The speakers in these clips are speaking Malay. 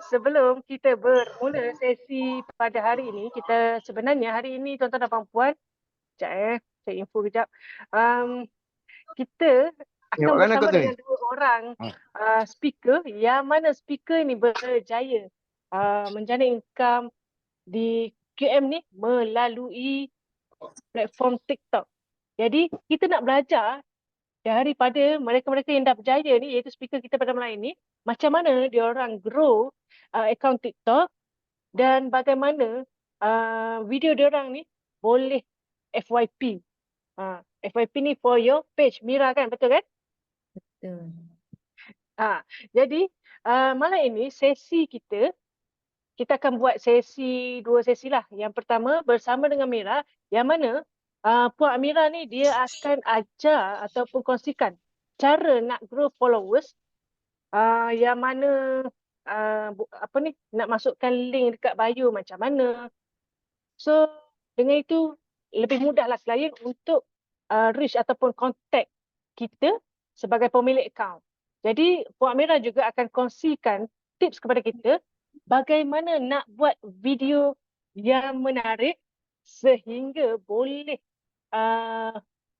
sebelum kita bermula sesi pada hari ini, kita sebenarnya hari ini tuan-tuan dan puan-puan, sekejap saya info kejap. Kita akan Tengokkan aku bersama tu ni. dengan dua orang speaker yang mana speaker ni berjaya menjana income di QM ni melalui platform TikTok. Jadi kita nak belajar daripada mereka-mereka yang dah berjaya ni, iaitu speaker kita pada malam ini, macam mana dia orang grow akaun TikTok dan bagaimana video dia orang ni boleh FYP. FYP ni for your page, Mira kan? Betul kan? Betul. Jadi malam ini sesi kita akan buat dua sesi lah. Yang pertama bersama dengan Mira, yang mana Puan Amira ni dia akan ajar ataupun kongsikan cara nak grow followers, yang mana nak masukkan link dekat bio macam mana. So dengan itu lebih mudahlah klien untuk reach ataupun contact kita sebagai pemilik akaun. Jadi Puan Amira juga akan kongsikan tips kepada kita bagaimana nak buat video yang menarik sehingga boleh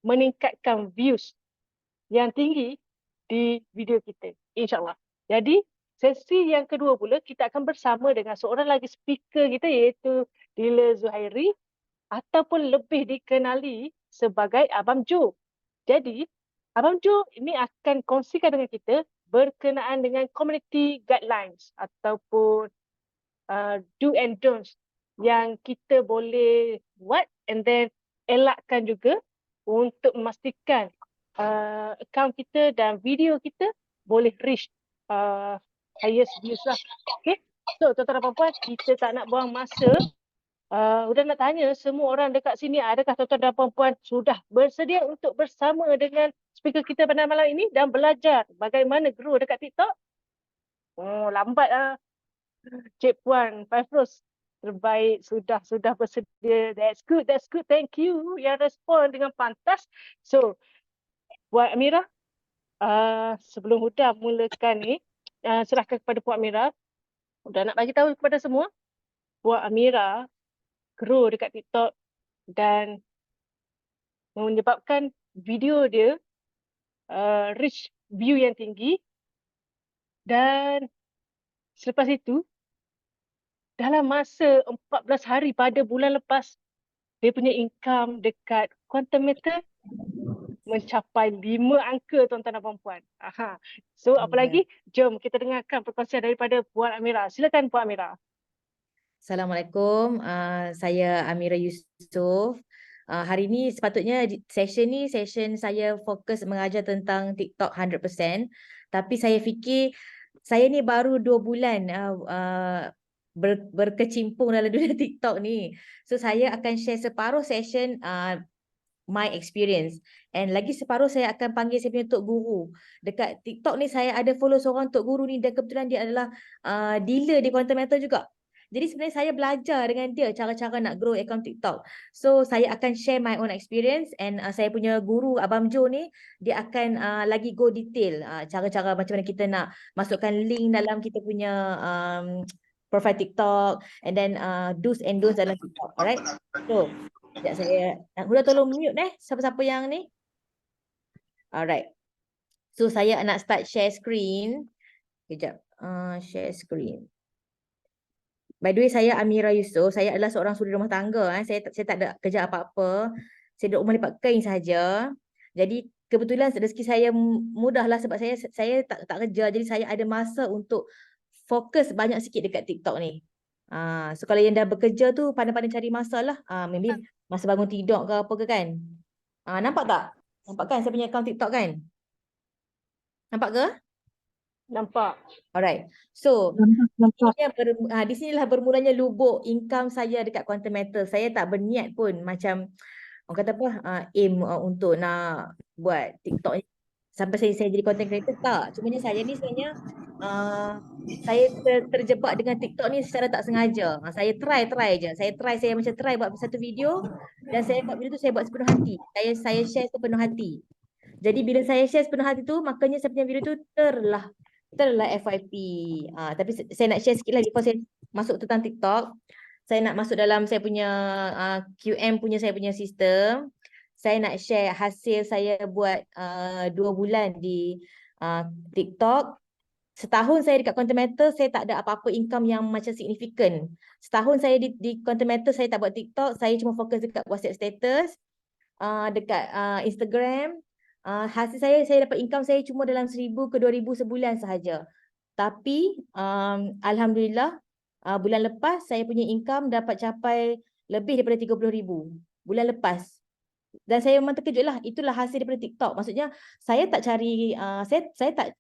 meningkatkan views yang tinggi di video kita, insyaAllah. Jadi sesi yang kedua pula kita akan bersama dengan seorang lagi speaker kita, iaitu Dila Zuhairi ataupun lebih dikenali sebagai Abang Jo. Jadi Abang Jo ini akan kongsikan dengan kita berkenaan dengan community guidelines ataupun do and don'ts yang kita boleh buat and then elakkan juga untuk memastikan akaun kita dan video kita boleh reach highest views lah. Okay. So tuan-tuan dan puan-puan, kita tak nak buang masa. Udah nak tanya semua orang dekat sini, adakah tuan-tuan dan puan-puan sudah bersedia untuk bersama dengan speaker kita pada malam ini dan belajar bagaimana grow dekat TikTok? Oh, lambat lah. Cik Puan Fairuz, terbaik, sudah bersedia. That's good. Thank you yang respon dengan pantas. So, Puan Amira, sebelum Huda mulakan ni, serahkan kepada Puan Amira. Huda nak bagi tahu kepada semua, Puan Amira grow dekat TikTok dan menyebabkan video dia reach view yang tinggi, dan selepas itu dalam masa 14 hari pada bulan lepas, dia punya income dekat Quantum Meter mencapai 5 angka, tuan-tuan dan puan-puan. So apa lagi? Jom kita dengarkan perkongsian daripada Puan Amira. Silakan Puan Amira. Assalamualaikum, saya Amira Yusof. Hari ini sepatutnya session saya fokus mengajar tentang TikTok 100%. Tapi saya fikir saya ni baru 2 bulan berkecimpung dalam dunia TikTok ni. So saya akan share separuh session my experience, and lagi separuh saya akan panggil saya punya Tok Guru. Dekat TikTok ni saya ada follow seorang Tok Guru ni, dan kebetulan dia adalah dealer di Quantum Metal juga. Jadi sebenarnya saya belajar dengan dia cara-cara nak grow account TikTok. So saya akan share my own experience, and saya punya guru Abang Jo ni dia akan lagi go detail cara-cara macam mana kita nak masukkan link dalam kita punya profile TikTok, and then do's and don'ts dalam TikTok. Alright. So sekejap saya Huda tolong mute siapa-siapa yang ni. Alright. So saya nak start share screen. Sekejap. Share screen. By the way, saya Amira Yusof. Saya adalah seorang suri rumah tangga. Saya tak ada kerja apa-apa. Saya duduk rumah lipat kain sahaja. Jadi kebetulan rezeki saya mudah lah, sebab saya tak kerja. Jadi saya ada masa untuk fokus banyak sikit dekat TikTok ni. So kalau yang dah bekerja tu pandai-pandai cari masa lah. Maybe masa bangun tidur ke apa ke kan. Nampak tak? Nampak kan saya punya account TikTok kan? Nampak ke? Nampak. Alright. So di sinilah bermulanya lubuk income saya dekat Quantum Metal. Saya tak berniat pun macam orang kata apa aim untuk nak buat TikTok ni sampai saya jadi content creator, tak. Cumanya saya ni sebenarnya saya terjebak dengan TikTok ni secara tak sengaja. Saya try je. Saya macam try buat satu video, dan saya buat video tu saya buat sepenuh hati. Saya share sepenuh hati. Jadi bila saya share sepenuh hati tu, makanya saya punya video tu Kita adalah FYP. Tapi saya nak share sikit lah before saya masuk tentang TikTok. Saya nak masuk dalam saya punya QM punya saya punya sistem. Saya nak share hasil saya buat 2 bulan di TikTok. Setahun saya dekat Content Matter, saya tak ada apa-apa income yang macam signifikan. Setahun saya di Content Matter, saya tak buat TikTok. Saya cuma fokus dekat WhatsApp status, dekat Instagram. Hasil saya dapat income saya cuma dalam 1,000 ke 2,000 sebulan sahaja. Tapi Alhamdulillah, bulan lepas saya punya income dapat capai lebih daripada 30,000 bulan lepas. Dan saya memang terkejut lah. Itulah hasil daripada TikTok. Maksudnya saya tak cari, saya tak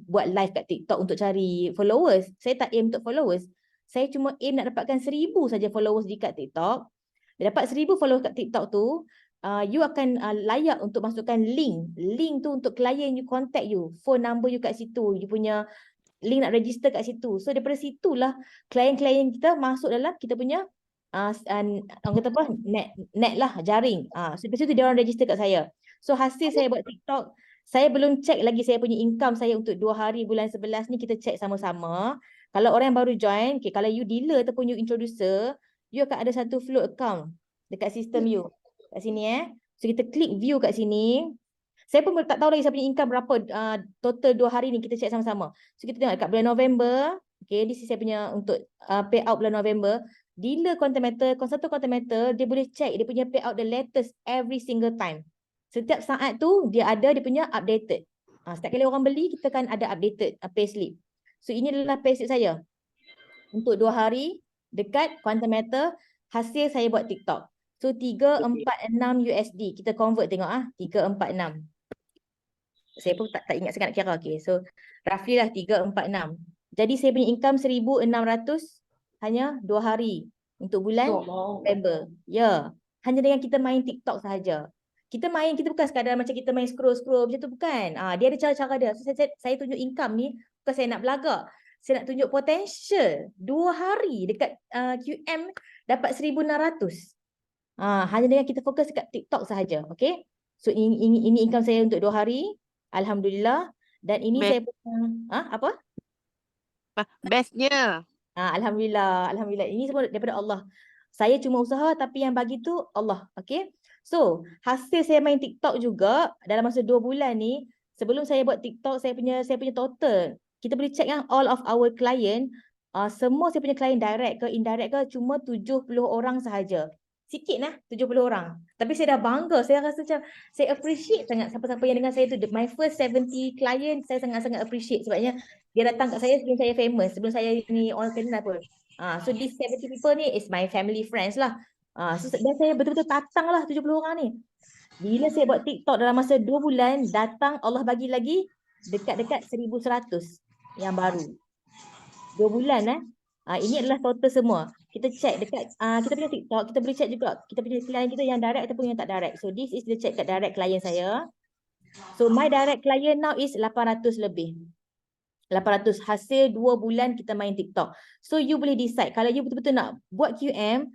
buat live kat TikTok untuk cari followers. Saya tak aim untuk followers. Saya cuma aim nak dapatkan 1,000 saja followers dekat TikTok. Dia dapat 1,000 followers kat TikTok tu, you akan layak untuk masukkan link. Link tu untuk klien you contact you. Phone number you kat situ. You punya link nak register kat situ. So daripada situlah klien-klien kita masuk dalam kita punya orang kata apa, net lah, jaring. So dari situ dia orang register kat saya. So hasil saya buat TikTok, saya belum check lagi saya punya income saya untuk 2 hari bulan 11 ni, kita check sama-sama. Kalau orang yang baru join, okay, kalau you dealer ataupun you introducer, you akan ada satu flow account dekat sistem you. Kat sini So kita klik view kat sini. Saya pun tak tahu lagi saya punya income berapa total 2 hari ni, kita check sama-sama. So kita tengok dekat bulan November, okay, this is saya punya untuk payout bulan November. Dealer Content Matter, consultant Content Matter, dia boleh check dia punya payout the latest every single time. Setiap saat tu dia ada dia punya updated. Setiap kali orang beli, kita kan ada updated payslip. So ini adalah payslip saya untuk 2 hari dekat Content Matter, hasil saya buat TikTok. So 346 USD. Kita convert tengok 346. Saya pun tak ingat sangat nak kira. Okay, so roughly lah 346. Jadi saya punya income 1,600 hanya 2 hari untuk bulan November. Ya, hanya dengan kita main TikTok sahaja. Kita bukan sekadar macam kita main scroll-scroll macam tu, bukan. Dia ada cara-cara dia. So saya tunjuk income ni bukan saya nak belagak. Saya nak tunjuk potential. 2 hari dekat QM dapat 1,600. Hanya dengan kita fokus dekat TikTok sahaja. Okay. So ini income saya untuk 2 hari. Alhamdulillah. Dan ini saya punya apa? Bestnya. Alhamdulillah. Alhamdulillah. Ini semua daripada Allah. Saya cuma usaha tapi yang bagi tu Allah. Okay. So hasil saya main TikTok juga dalam masa 2 bulan ni. Sebelum saya buat TikTok, saya punya total. Kita boleh check all of our client. Semua saya punya client direct ke indirect ke cuma 70 orang sahaja. Sikit lah 70 orang. Tapi saya dah bangga. Saya rasa macam saya appreciate sangat siapa-siapa yang dengan saya tu. My first 70 client saya sangat-sangat appreciate. Sebabnya dia datang kat saya sebelum saya famous. Sebelum saya ni orang kenal pun. So these 70 people ni is my family friends lah. So dan saya betul-betul datang lah 70 orang ni. Bila saya buat TikTok dalam masa 2 bulan, datang Allah bagi lagi dekat-dekat 1,100 yang baru. 2 bulan ini adalah total semua. Kita check dekat kita punya TikTok, kita boleh check juga kita punya klien kita yang direct ataupun yang tak direct. So this is the check kat direct klien saya. So my direct client now is 800 lebih. 800 hasil 2 bulan kita main TikTok. So you boleh decide kalau you betul-betul nak buat QM,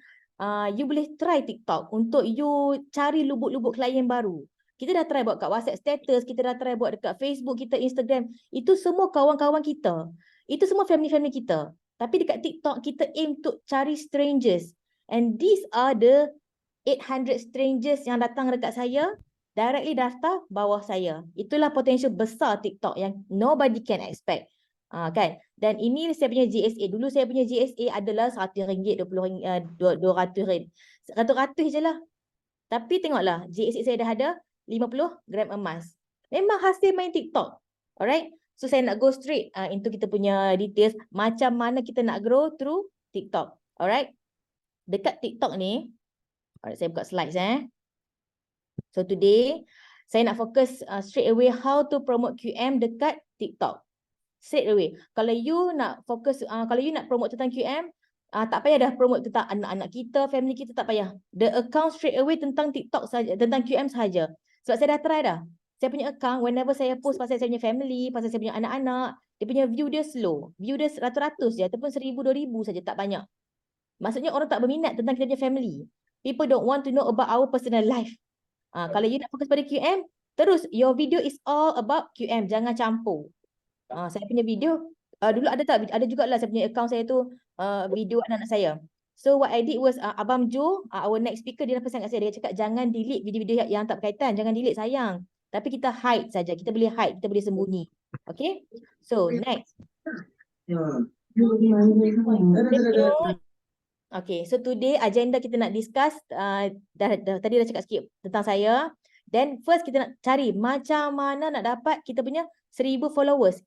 you boleh try TikTok untuk you cari lubuk-lubuk klien baru. Kita dah try buat kat WhatsApp status, kita dah try buat dekat Facebook kita, Instagram. Itu semua kawan-kawan kita. Itu semua family-family kita. Tapi dekat TikTok kita aim untuk cari strangers. And these are the 800 strangers yang datang dekat saya, directly daftar bawah saya. Itulah potential besar TikTok yang nobody can expect. Kan? Dan ini saya punya GSA. Dulu saya punya GSA adalah RM100, RM20, RM200. Ratus-ratus je lah. Tapi tengoklah, GSA saya dah ada 50 gram emas. Memang hasil main TikTok. Alright? So saya nak go straight into kita punya details. Macam mana kita nak grow through TikTok. Alright? Dekat TikTok ni, alright, saya buka slides So today, saya nak fokus straight away how to promote QM dekat TikTok. Straight away. Kalau you nak fokus, kalau you nak promote tentang QM, tak payah dah promote tentang anak-anak kita, family kita, tak payah. The account straight away tentang TikTok saja, tentang QM sahaja. Sebab saya dah try dah. Saya punya account, whenever saya post pasal saya punya family, pasal saya punya anak-anak, dia punya view dia slow. View dia ratus-ratus je, ataupun 1,000, 2,000 saja, tak banyak. Maksudnya orang tak berminat tentang kita punya family. People don't want to know about our personal life. Kalau you nak fokus pada QM, terus your video is all about QM. Jangan campur. Saya punya video dulu ada tak? Ada jugalah saya punya account saya tu video anak-anak saya. So what I did was Abang Jo, our next speaker, dia dah pesan kat saya, dia cakap jangan delete video-video yang tak berkaitan, jangan delete sayang. Tapi kita hide saja, kita boleh hide, kita boleh sembunyi. Okay? So next. Okay, so today agenda kita nak discuss, tadi dah cakap sikit tentang saya. Then first kita nak cari macam mana nak dapat kita punya 1000 followers.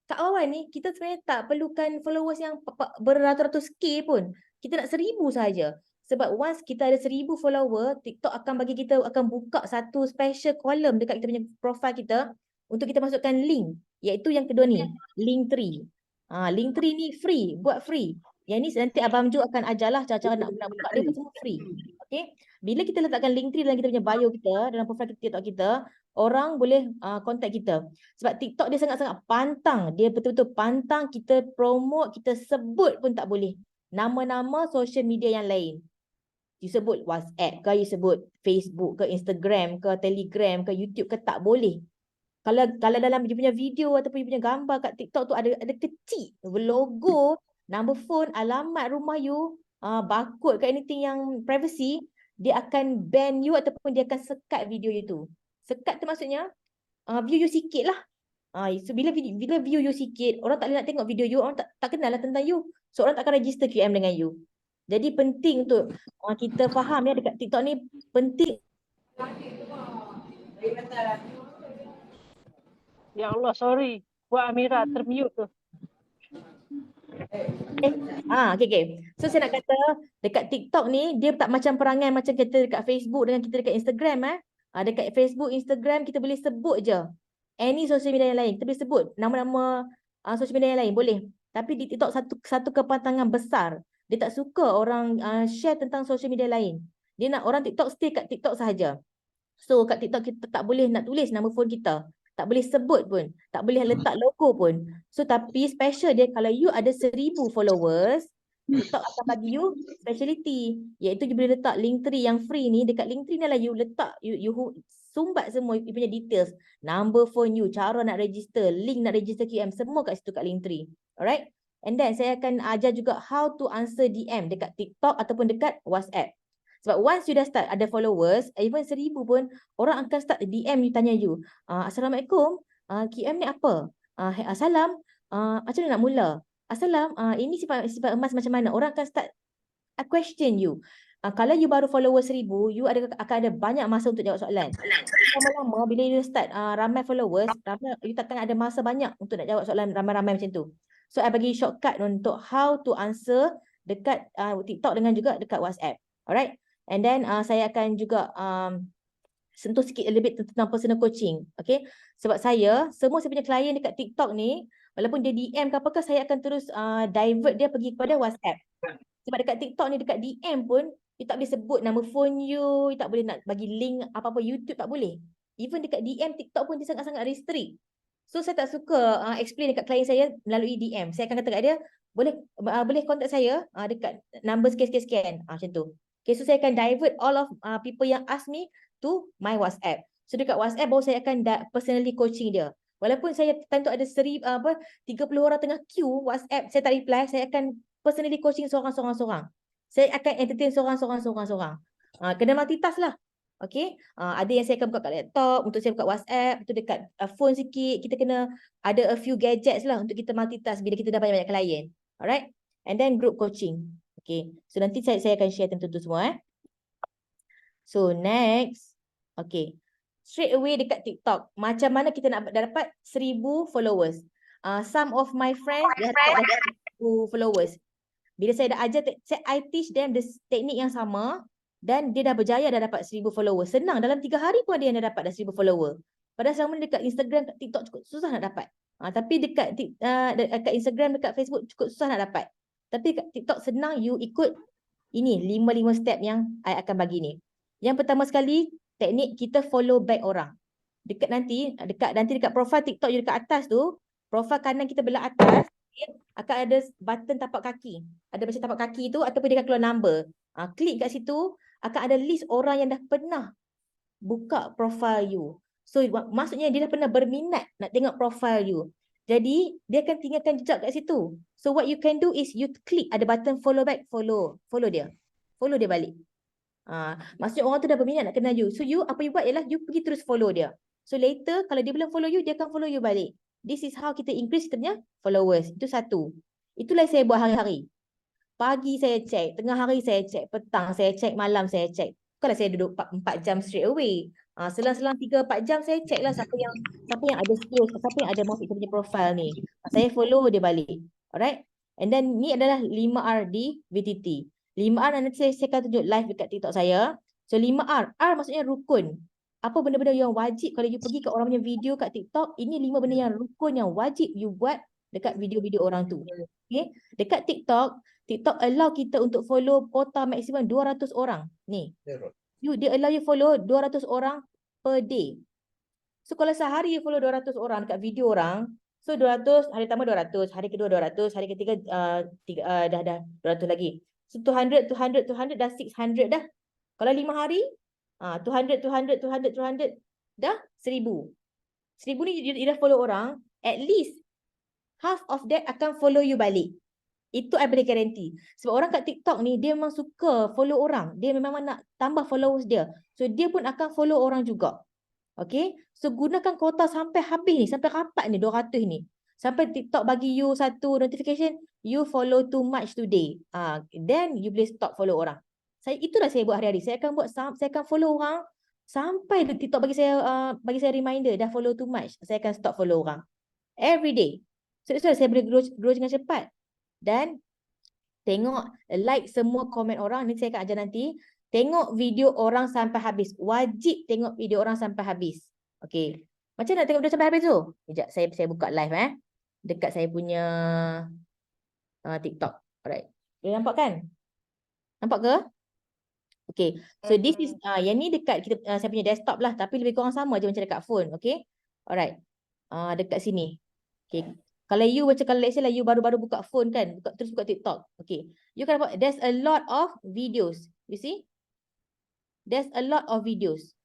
Kat awal ni kita sebenarnya tak perlukan followers yang beratus-ratus K pun. Kita nak 1000 saja. Sebab once kita ada 1000 follower, TikTok akan bagi kita, akan buka satu special column dekat kita punya profile kita untuk kita masukkan link, iaitu yang kedua ni, Linktree. Linktree ni free, buat free. Yang ni nanti Abang Jo akan ajarlah cara-cara nak buka dia, semua free. Okay? Bila kita letakkan Linktree dalam kita punya bio kita, dalam profile TikTok kita, orang boleh contact kita. Sebab TikTok dia sangat-sangat pantang. Dia betul-betul pantang kita promote, kita sebut pun tak boleh nama-nama social media yang lain. You sebut WhatsApp ke, you sebut Facebook ke, Instagram ke, Telegram ke, YouTube ke, tak boleh. Kalau dalam you punya video ataupun you punya gambar kat TikTok tu ada kecil logo, number phone, alamat rumah you, barcode ke anything yang privacy, dia akan ban you ataupun dia akan sekat video you tu. Sekat tu maksudnya view you sikit lah. So bila view you sikit, orang tak boleh nak tengok video you, orang tak kenal lah tentang you. So orang tak akan register QM dengan you. Jadi penting untuk kita faham ya, dekat TikTok ni penting. Ya Allah, sorry. Buat Amira termute tu. Okay. So saya nak kata dekat TikTok ni dia tak macam perangai macam kita dekat Facebook dengan kita dekat Instagram dekat Facebook, Instagram kita boleh sebut je any social media yang lain. Kita boleh sebut nama-nama social media yang lain boleh. Tapi di TikTok satu kepantangan besar. Dia tak suka orang share tentang social media lain. Dia nak orang TikTok stay kat TikTok sahaja. So kat TikTok kita tak boleh nak tulis nama phone kita. Tak boleh sebut pun. Tak boleh letak logo pun. So tapi special dia kalau you ada 1000 followers, TikTok akan bagi you speciality. Iaitu you boleh letak Linktree yang free ni. Dekat Linktree ni lah you letak, you sumbat semua you punya details. Number phone you, cara nak register, link nak register QM, semua kat situ kat Linktree. Alright? And then saya akan ajar juga how to answer DM dekat TikTok ataupun dekat WhatsApp. Sebab once you dah start ada followers, even 1000 pun, orang akan start DM you, tanya you, Assalamualaikum, QM ni apa? Salam, macam mana nak mula? Assalam, ini sifat emas macam mana? Orang akan start question you. Kalau you baru follower 1000, you akan ada banyak masa untuk jawab soalan. Lama-lama bila you start ramai followers, you takkan ada masa banyak untuk nak jawab soalan ramai-ramai macam tu. So I bagi shortcut untuk how to answer dekat TikTok dengan juga dekat WhatsApp. Alright? And then saya akan juga sentuh sikit lebih tentang personal coaching. Okay? Sebab semua saya punya klien dekat TikTok ni, walaupun dia DM ke apakah, saya akan terus divert dia pergi kepada WhatsApp. Sebab dekat TikTok ni, dekat DM pun, you tak boleh sebut nama phone you tak boleh nak bagi link apa-apa YouTube, tak boleh. Even dekat DM TikTok pun dia sangat-sangat restrict. So saya tak suka explain dekat klien saya melalui DM. Saya akan kata kat dia, boleh contact saya dekat number sekian-sekian. Macam tu. Okay, so saya akan divert all of people yang ask me to my WhatsApp. So dekat WhatsApp baru saya akan personally coaching dia. Walaupun saya time tu ada 30 orang tengah queue WhatsApp, saya tak reply, saya akan personally coaching seorang-seorang. Saya akan entertain seorang-seorang. Kena multitask lah. Okay. Ada yang saya akan buka kat laptop, untuk saya buka WhatsApp, untuk dekat phone sikit. Kita kena ada a few gadgets lah untuk kita multitask bila kita dah banyak-banyak klien. Alright. And then group coaching. Okay. So nanti saya akan share tentang tu semua. So next. Okay. Straight away dekat TikTok. Macam mana kita nak dapat 1000 followers. Some of my friends dah dapat 1000 followers. Bila saya dah ajar, I teach them the teknik yang sama dan dia dah berjaya dah dapat 1000 followers. Senang, dalam 3 hari pun ada yang dah dapat dah 1000 follower. Padahal selama ni dekat Instagram, dekat TikTok cukup susah nak dapat. Tapi dekat Instagram, dekat Facebook cukup susah nak dapat. Tapi dekat TikTok senang, you ikut ini 5 step yang I akan bagi ni. Yang pertama sekali, teknik kita follow back orang. Nanti dekat profile TikTok you dekat atas tu, profile kanan kita belah atas, akan ada button tapak kaki. Ada macam tapak kaki tu ataupun dia akan keluar number. Klik kat situ, akan ada list orang yang dah pernah buka profile you. So maksudnya dia dah pernah berminat nak tengok profile you. Jadi dia akan tinggalkan jejak kat situ. So what you can do is you click ada button follow back, follow dia. Follow dia balik. Maksudnya orang tu dah berminat nak kenal you. So you apa you buat ialah you pergi terus follow dia. So later kalau dia belum follow you, dia akan follow you balik. This is how kita increase kita punya followers. Itu satu. Itulah saya buat hari-hari. Pagi saya check, tengah hari saya check, petang saya check, malam saya check. Bukanlah saya duduk 4 jam straight away. Selang-selang 3-4 jam saya check lah siapa yang ada skills, siapa yang ada masuk kita punya profile ni. Saya follow dia balik. Alright? And then ni adalah 5R di VTT. 5R nanti saya akan tunjuk live dekat TikTok saya. So 5R, R maksudnya rukun. Apa benda-benda yang wajib kalau you pergi kat orang punya video kat TikTok, ini 5 benda yang rukun yang wajib you buat dekat video-video orang tu. Okay? Dekat TikTok allow kita untuk follow quota maksimum 200 orang. Ni. Dia allow you follow 200 orang per day. So kalau sehari you follow 200 orang dekat video orang, so 200, hari pertama 200, hari kedua 200, hari ketiga dah 200 lagi. So 200 dah 600 dah. Kalau 5 hari, 200 dah 1000. 1000 ni dia dah follow orang, at least half of that akan follow you balik. Itu I boleh garanti. Sebab orang kat TikTok ni, dia memang suka follow orang. Dia memang nak tambah followers dia. So, dia pun akan follow orang juga. Okay? So, gunakan kuota sampai habis ni. Sampai rapat ni, 200 ni. Sampai TikTok bagi you satu notification, you follow too much today. Then, you boleh stop follow orang. Itulah saya buat hari-hari. Saya akan follow orang sampai TikTok bagi saya reminder, dah follow too much. Saya akan stop follow orang. Every day. So, saya boleh grow dengan cepat. Dan tengok like semua komen orang. Ni saya akan ajar nanti. Tengok video orang sampai habis. Wajib tengok video orang sampai habis. Okay. Macam nak tengok video sampai habis tu? Sekejap, saya buka live dekat saya punya TikTok. Alright. Boleh nampak kan? Nampak ke? Okay. So this is yang ni dekat saya punya desktop lah. Tapi lebih kurang sama je macam dekat phone. Okay. Alright. Dekat sini. Okay. Kalau you macam kalau let's say lah you baru-baru buka phone kan, terus buka TikTok. Okay. You kan dapat there's a lot of videos. You see? There's a lot of videos.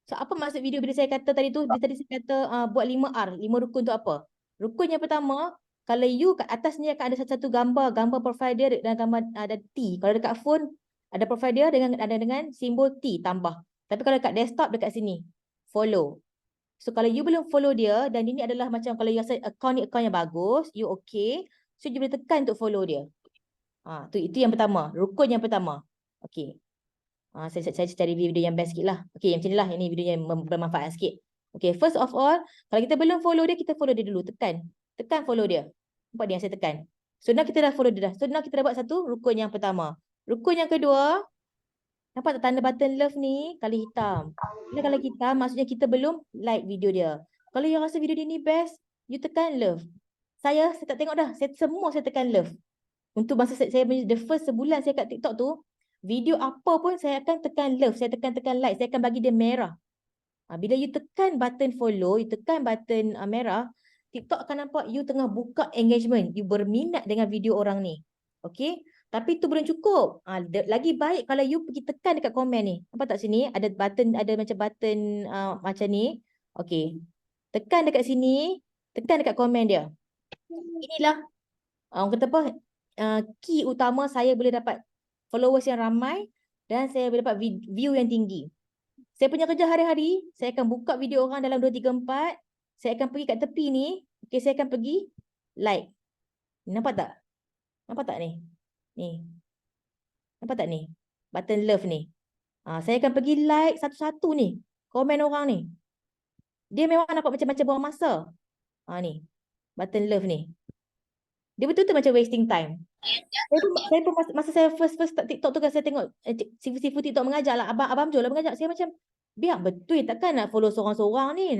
So apa maksud video bila saya kata tadi tu? Tadi saya kata buat 5R, 5 rukun tu apa? Rukun yang pertama, kalau you kat atas ni akan ada satu gambar profile dia dan gambar ada T. Kalau dekat phone ada profile dia dengan simbol T tambah. Tapi kalau dekat desktop dekat sini, follow. So kalau you belum follow dia dan ini adalah macam kalau you rasa account yang bagus, you okay, so you boleh tekan untuk follow dia. Itu yang pertama, rukun yang pertama. Okay. Saya cari video yang best sikit lah. Okay, macam ni lah. Ini video yang bermanfaat sikit. Okay, first of all, kalau kita belum follow dia, kita follow dia dulu. Tekan follow dia. Nampak dia yang saya tekan. So now kita dah follow dia dah. So now kita dah buat satu rukun yang pertama. Rukun yang kedua, nampak tak tanda button love ni kali hitam. Kalau hitam maksudnya kita belum like video dia. Kalau you rasa video dia ni best, you tekan love. Saya tak tengok dah. Saya tekan love. Untuk masa saya the first sebulan saya kat TikTok tu, video apa pun saya akan tekan love. Saya tekan like. Saya akan bagi dia merah. Bila you tekan button follow, you tekan button merah, TikTok akan nampak you tengah buka engagement. You berminat dengan video orang ni. Okay? Tapi itu belum cukup. Lagi baik kalau you pergi tekan dekat komen ni. Nampak tak sini? Ada macam button macam ni. Okay. Tekan dekat sini. Tekan dekat komen dia. Inilah orang kata apa? Key utama saya boleh dapat followers yang ramai dan saya boleh dapat view yang tinggi. Saya punya kerja hari-hari, saya akan buka video orang dalam 2, 3, 4. Saya akan pergi kat tepi ni. Okay, saya akan pergi like. Nampak tak? Nampak tak ni? Ni. Nampak tak ni? Button love ni. Saya akan pergi like satu-satu ni. Komen orang ni. Dia memang nampak macam-macam buang masa. Ni. Button love ni. Dia betul-betul macam wasting time. Saya pun masa saya first start TikTok tu kan saya tengok sifu-sifu TikTok mengajar lah. Abang Jo lah mengajar. Saya macam, biar betul takkan nak follow seorang-seorang ni.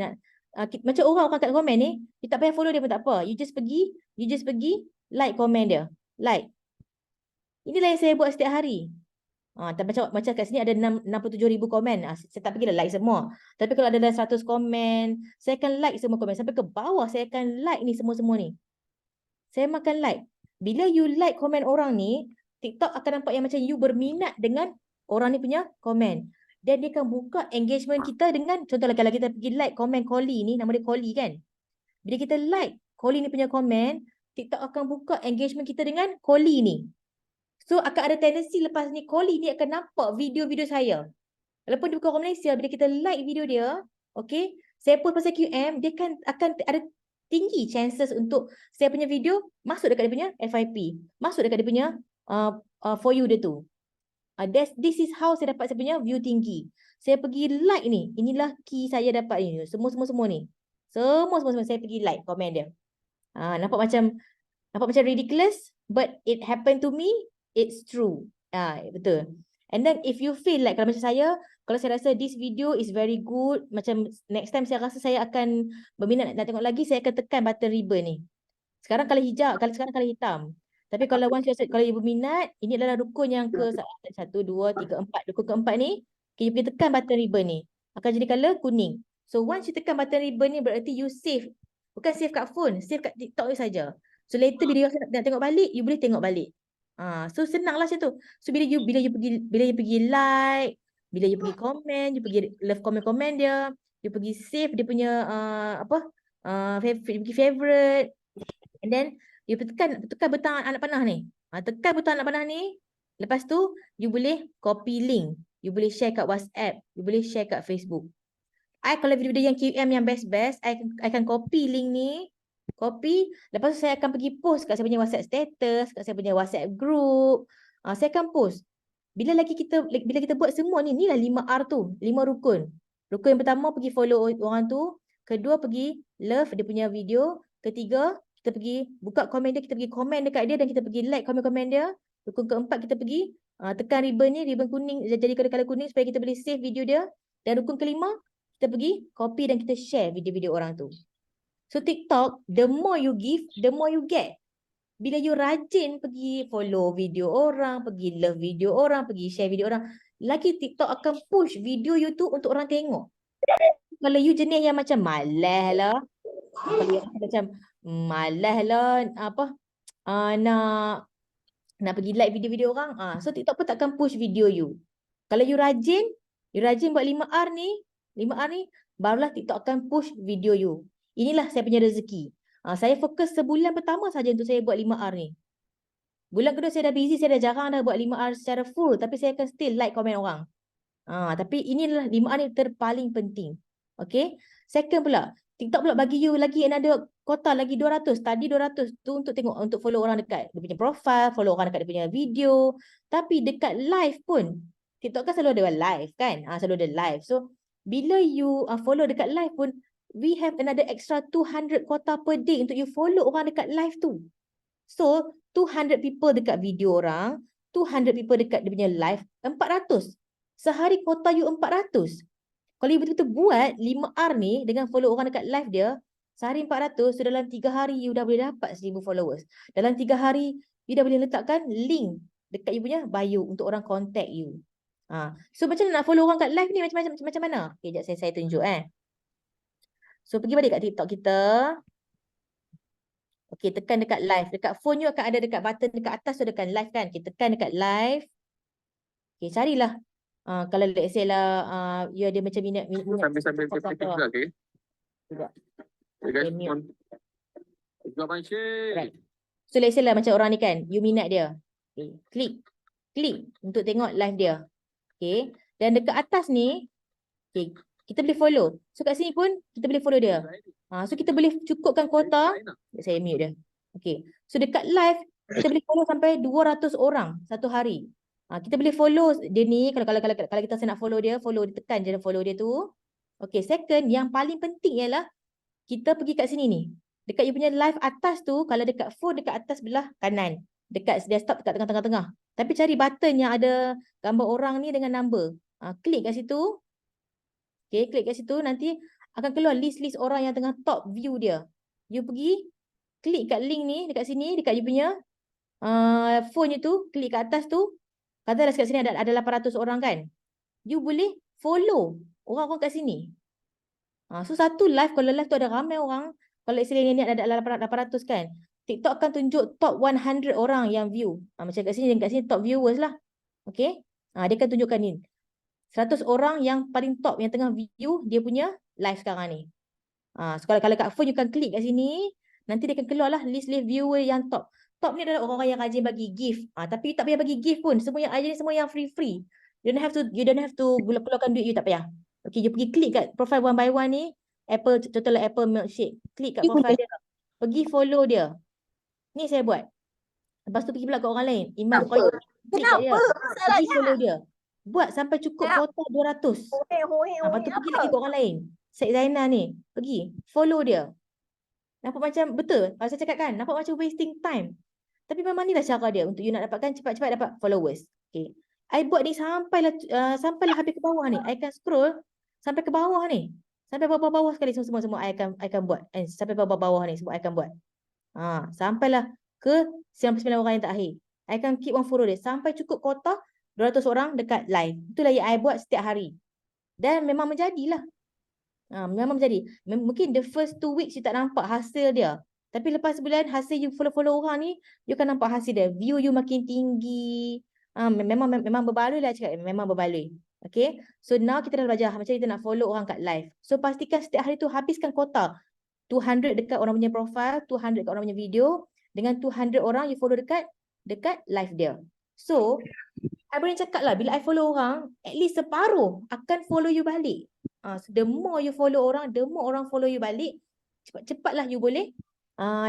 Macam orang kat komen ni, you tak payah follow dia pun tak apa. You just pergi like komen dia. Like. Inilah yang saya buat setiap hari. Macam kat sini ada 67,000 komen. Saya tak pergi like semua. Tapi kalau ada 100 komen, saya akan like semua komen. Sampai ke bawah, saya akan like ni semua-semua ni. Saya makan like. Bila you like komen orang ni, TikTok akan nampak yang macam you berminat dengan orang ni punya komen. Dan dia akan buka engagement kita dengan, contohlah kalau kita pergi like komen Collie ni, nama dia Collie kan. Bila kita like Collie ni punya komen, TikTok akan buka engagement kita dengan Collie ni. So akan ada tendensi lepas ni Collie ni akan nampak video-video saya. Walaupun dia bukan orang Malaysia, bila kita like video dia, okay, saya post pasal QM, dia akan ada tinggi chances untuk saya punya video masuk dekat dia punya FYP, masuk dekat dia punya for you dia tu. This is how saya dapat saya punya view tinggi. Saya pergi like ni, inilah key saya dapat ni, semua ni. Semua saya pergi like komen dia. Nampak macam ridiculous, but it happened to me, it's true. Betul. And then if you feel like kalau macam saya, kalau saya rasa this video is very good, macam next time saya rasa saya akan berminat nak tengok lagi, saya akan tekan button ribbon ni. Sekarang kalau hijau, sekarang kalau hitam. Tapi kalau once kalau you berminat, ini adalah rukun yang ke 1, 2, 3, 4. Rukun keempat ni, you pergi tekan button ribbon ni. Akan jadi color kuning. So once you tekan button ribbon ni, berarti you save. Bukan save kat phone, save kat TikTok ni saja. So later bila you nak tengok balik, you boleh tengok balik. So senanglah macam tu. So bila you pergi like, bila you pergi komen, you pergi love komen dia, you pergi save dia punya favorite. And then you tekan butang anak panah ni. Tekan butang anak panah ni. Lepas tu you boleh copy link. You boleh share kat WhatsApp. You boleh share kat Facebook. Kalau video-video yang QM yang best-best, I akan copy link ni. Copy. Lepas tu saya akan pergi post kat saya punya WhatsApp status, kat saya punya WhatsApp group. Saya akan post. Bila kita buat semua ni, inilah 5R tu. 5 rukun. Rukun yang pertama pergi follow orang tu. Kedua pergi love dia punya video. Ketiga, kita pergi buka komen dia, kita pergi komen dekat dia dan kita pergi like komen-komen dia. Rukun keempat kita pergi tekan ribbon ni, ribbon kuning jadi color kuning supaya kita boleh save video dia. Dan rukun kelima, kita pergi copy dan kita share video-video orang tu. So TikTok, the more you give, the more you get. Bila you rajin pergi follow video orang, pergi love video orang, pergi share video orang, lagi TikTok akan push video you tu untuk orang tengok. Kalau you jenis yang macam malas lah, kalau you macam malas lah nak pergi like video-video orang, so TikTok pun takkan push video you. Kalau you rajin buat 5R ni, barulah TikTok akan push video you. Inilah saya punya rezeki. Saya fokus sebulan pertama saja untuk saya buat 5R ni. Bulan kedua saya dah busy, saya dah jarang dah buat 5R secara full, tapi saya akan still like komen orang. Tapi inilah 5R ni terpaling penting. Okay. Second pula, TikTok pula bagi you lagi another kota lagi 200, tadi 200 tu untuk tengok, untuk follow orang dekat dia punya profile, follow orang dekat dia punya video. Tapi dekat live pun, TikTok kan selalu ada live kan? Selalu ada live. So, bila you follow dekat live pun, we have another extra 200 quota per day untuk you follow orang dekat live tu. So, 200 people dekat video orang, 200 people dekat dia punya live, 400. Sehari quota you 400. Kalau you betul-betul buat 5R ni dengan follow orang dekat live dia, sehari 400, so dalam 3 hari you dah boleh dapat 1000 followers. Dalam 3 hari, you dah boleh letakkan link dekat you punya bio untuk orang contact you. So macam nak follow orang kat live ni macam mana? Okay, sekejap saya tunjuk So pergi balik kat TikTok kita. Okay, tekan dekat live. Dekat phone you akan ada dekat button dekat atas tu tekan live kan. Kita tekan dekat live. Okay, carilah. Kalau let's say lah you ada macam minat sambil ketik juga, okay? Juga. Okay, guys. Okay, mute. Juga Bansyir. Right. So let's say lah macam orang ni kan, you minat dia. Okay, klik untuk tengok live dia. Okay. Dan dekat atas ni, okay, kita boleh follow. So kat sini pun kita boleh follow dia. So kita boleh cukupkan kuota. Saya mute dia. Okay. So dekat live kita boleh follow sampai 200 orang satu hari. Kita boleh follow dia ni. Kalau kita nak follow dia, tekan je follow dia tu. Okay. Second, yang paling penting ialah kita pergi kat sini ni. Dekat you punya live atas tu, kalau dekat phone dekat atas belah kanan. Dekat desktop dekat tengah-tengah. Tapi cari button yang ada gambar orang ni dengan number. Klik kat situ. Okay, klik kat situ, nanti akan keluar list-list orang yang tengah top view dia. You pergi, klik kat link ni, dekat sini, dekat you punya phone you tu, klik kat atas tu. Katalah kat sini ada 800 orang kan. You boleh follow orang-orang kat sini. So satu live, kalau live tu ada ramai orang, kalau istilahnya ni ada 800 kan, TikTok akan tunjuk top 100 orang yang view. Macam kat sini top viewers lah. Okay. Dia akan tunjukkan ni. 100 orang yang paling top yang tengah view dia punya live sekarang ni. So kalau kat phone you kan klik kat sini, nanti dia akan keluarlah list viewer yang top. Top ni adalah orang-orang yang rajin bagi gift. Tapi you tak payah bagi gift pun. Semua yang ada ni semua yang free. You don't have to keluarkan duit, you tak payah. Okay, you pergi klik kat profile one by one ni, contohlah Apple Milkshake. Klik kat profile dia. Pergi follow dia. Ni saya buat. Lepas tu pergi pula ke orang lain. Iman Qayyum. Klik kat dia. Pergi follow dia. Buat sampai cukup kuota 200. Lepas tu pergi lagi ke orang lain. Syed Zainal ni. Pergi. Follow dia. Nampak macam betul. Saya cakap kan. Nampak macam wasting time. Tapi memang inilah cara dia untuk you nak dapatkan cepat-cepat dapat followers. Okay. I buat ni sampailah habis ke bawah ni. I akan scroll sampai ke bawah ni. Sampai bawah-bawah sekali semua I akan buat. Sampai bawah-bawah ni semua I akan buat. Sampailah ke 99 orang yang terakhir. I akan keep on follow dia sampai cukup kuota 200 orang dekat live. Itulah yang I buat setiap hari. Dan memang menjadilah. Memang menjadi. Mungkin the first 2 weeks you tak nampak hasil dia. Tapi lepas sebulan hasil you follow orang ni, you akan nampak hasil dia. View you makin tinggi. Memang berbaloi lah cakap. Memang berbaloi. Okay. So now kita dah belajar macam kita nak follow orang kat live. So pastikan setiap hari tu habiskan kuota. 200 dekat orang punya profile, 200 dekat orang punya video. Dengan 200 orang you follow dekat live dia. So, I boleh cakap lah, bila I follow orang, at least separuh akan follow you balik. So the more you follow orang, the more orang follow you balik, cepat-cepatlah you boleh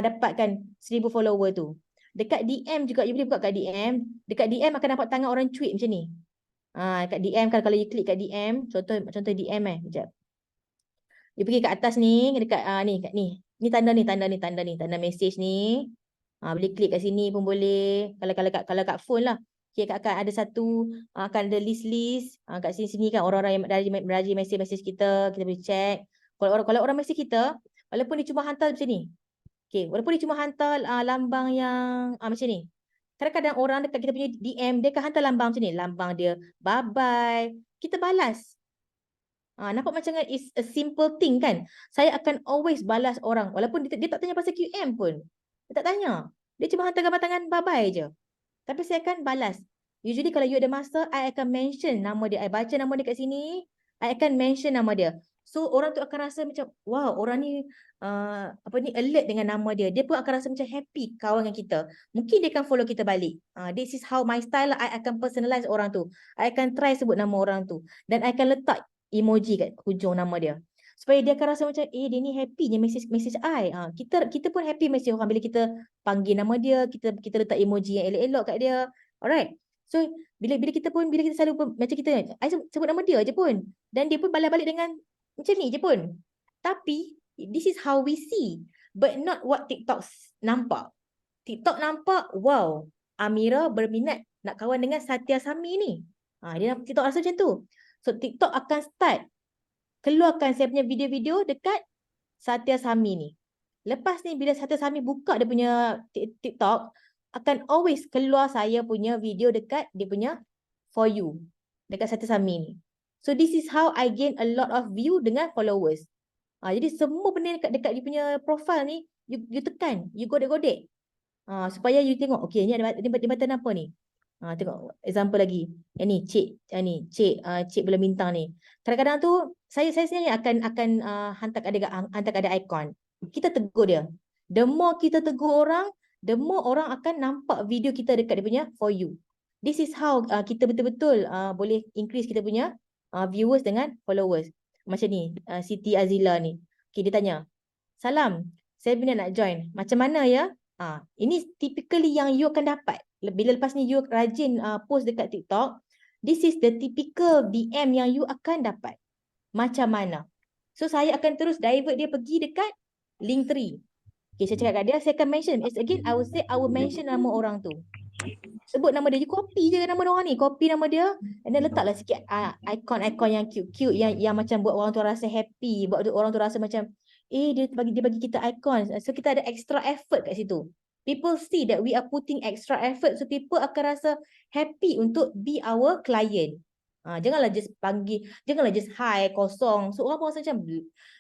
dapatkan 1000 follower tu. Dekat DM juga, you boleh buka kat DM. Dekat DM akan dapat tangan orang tweet macam ni. Dekat DM kan, kalau you klik kat DM, contoh DM sekejap. You pergi kat atas ni, dekat kat ni. Ni tanda message ni. Boleh klik kat sini pun boleh. Kalau kat phone lah. Okay, akan ada akan ada list. Kat sini kan orang-orang yang meraji message kita boleh check. Kalau orang message kita, walaupun dia cuma hantar macam ni. Okay, walaupun dia cuma hantar lambang yang macam ni. Kadang-kadang orang dekat kita punya DM, dia akan hantar lambang macam ni. Lambang dia, bye-bye. Kita balas. Nampak macam it's a simple thing kan. Saya akan always balas orang. Walaupun dia tak tanya pasal QM pun. Dia tak tanya. Dia cuma hantar gambar tangan bye-bye je. Tapi saya akan balas. Usually kalau you ada masa, I akan mention nama dia. I baca nama dia kat sini. I akan mention nama dia. So orang tu akan rasa macam, wow, orang ni alert dengan nama dia. Dia pun akan rasa macam happy kawan dengan kita. Mungkin dia akan follow kita balik. This is how my style. I akan personalize orang tu. I akan try sebut nama orang tu. Dan I akan letak emoji kat hujung nama dia. Supaya dia akan rasa macam, dia ni happy je message I. Kita pun happy message orang bila kita panggil nama dia, kita letak emoji yang elok-elok kat dia. Alright. So, bila kita selalu macam kita, I sebut nama dia je pun. Dan dia pun balas balik dengan macam ni je pun. Tapi, this is how we see. But not what TikTok nampak. TikTok nampak, wow, Amira berminat nak kawan dengan Satya Sami ni. Dia TikTok rasa macam tu. So TikTok akan start keluarkan saya punya video-video dekat Satya Sami ni. Lepas ni bila Satya Sami buka dia punya TikTok, akan always keluar saya punya video dekat dia punya For You. Dekat Satya Sami ni. So this is how I gain a lot of view dengan followers. Jadi semua benda dekat dia punya profile ni, you tekan, you godek-godek. Supaya you tengok, okay ni ada jabatan apa ni? Tengok example lagi. Cik Bulan Bintang ni. Kadang-kadang tu saya sebenarnya akan hantar ada ikon. Kita tegur dia. The more kita tegur orang, the more orang akan nampak video kita dekat dia punya For You. This is how kita betul-betul boleh increase kita punya viewers dengan followers. Macam ni, Siti Azila ni. Okay, dia tanya, "Salam, saya minat nak join. Macam mana ya?" Ini typically yang you akan dapat. Bila lepas ni you rajin post dekat TikTok, this is the typical DM yang you akan dapat. Macam mana? So saya akan terus divert dia pergi dekat Linktree. Okay, saya cakap kat dia, saya akan mention. Again, I will mention nama orang tu. Sebut nama dia, you copy je nama orang ni. Copy nama dia, and then letaklah sikit ikon-ikon yang cute-cute, yang macam buat orang tu rasa happy, buat orang tu rasa macam, dia bagi kita ikon. So kita ada extra effort kat situ. People see that we are putting extra effort, so people akan rasa happy untuk be our client. Janganlah just panggil, janganlah just hi kosong. So orang pun rasa macam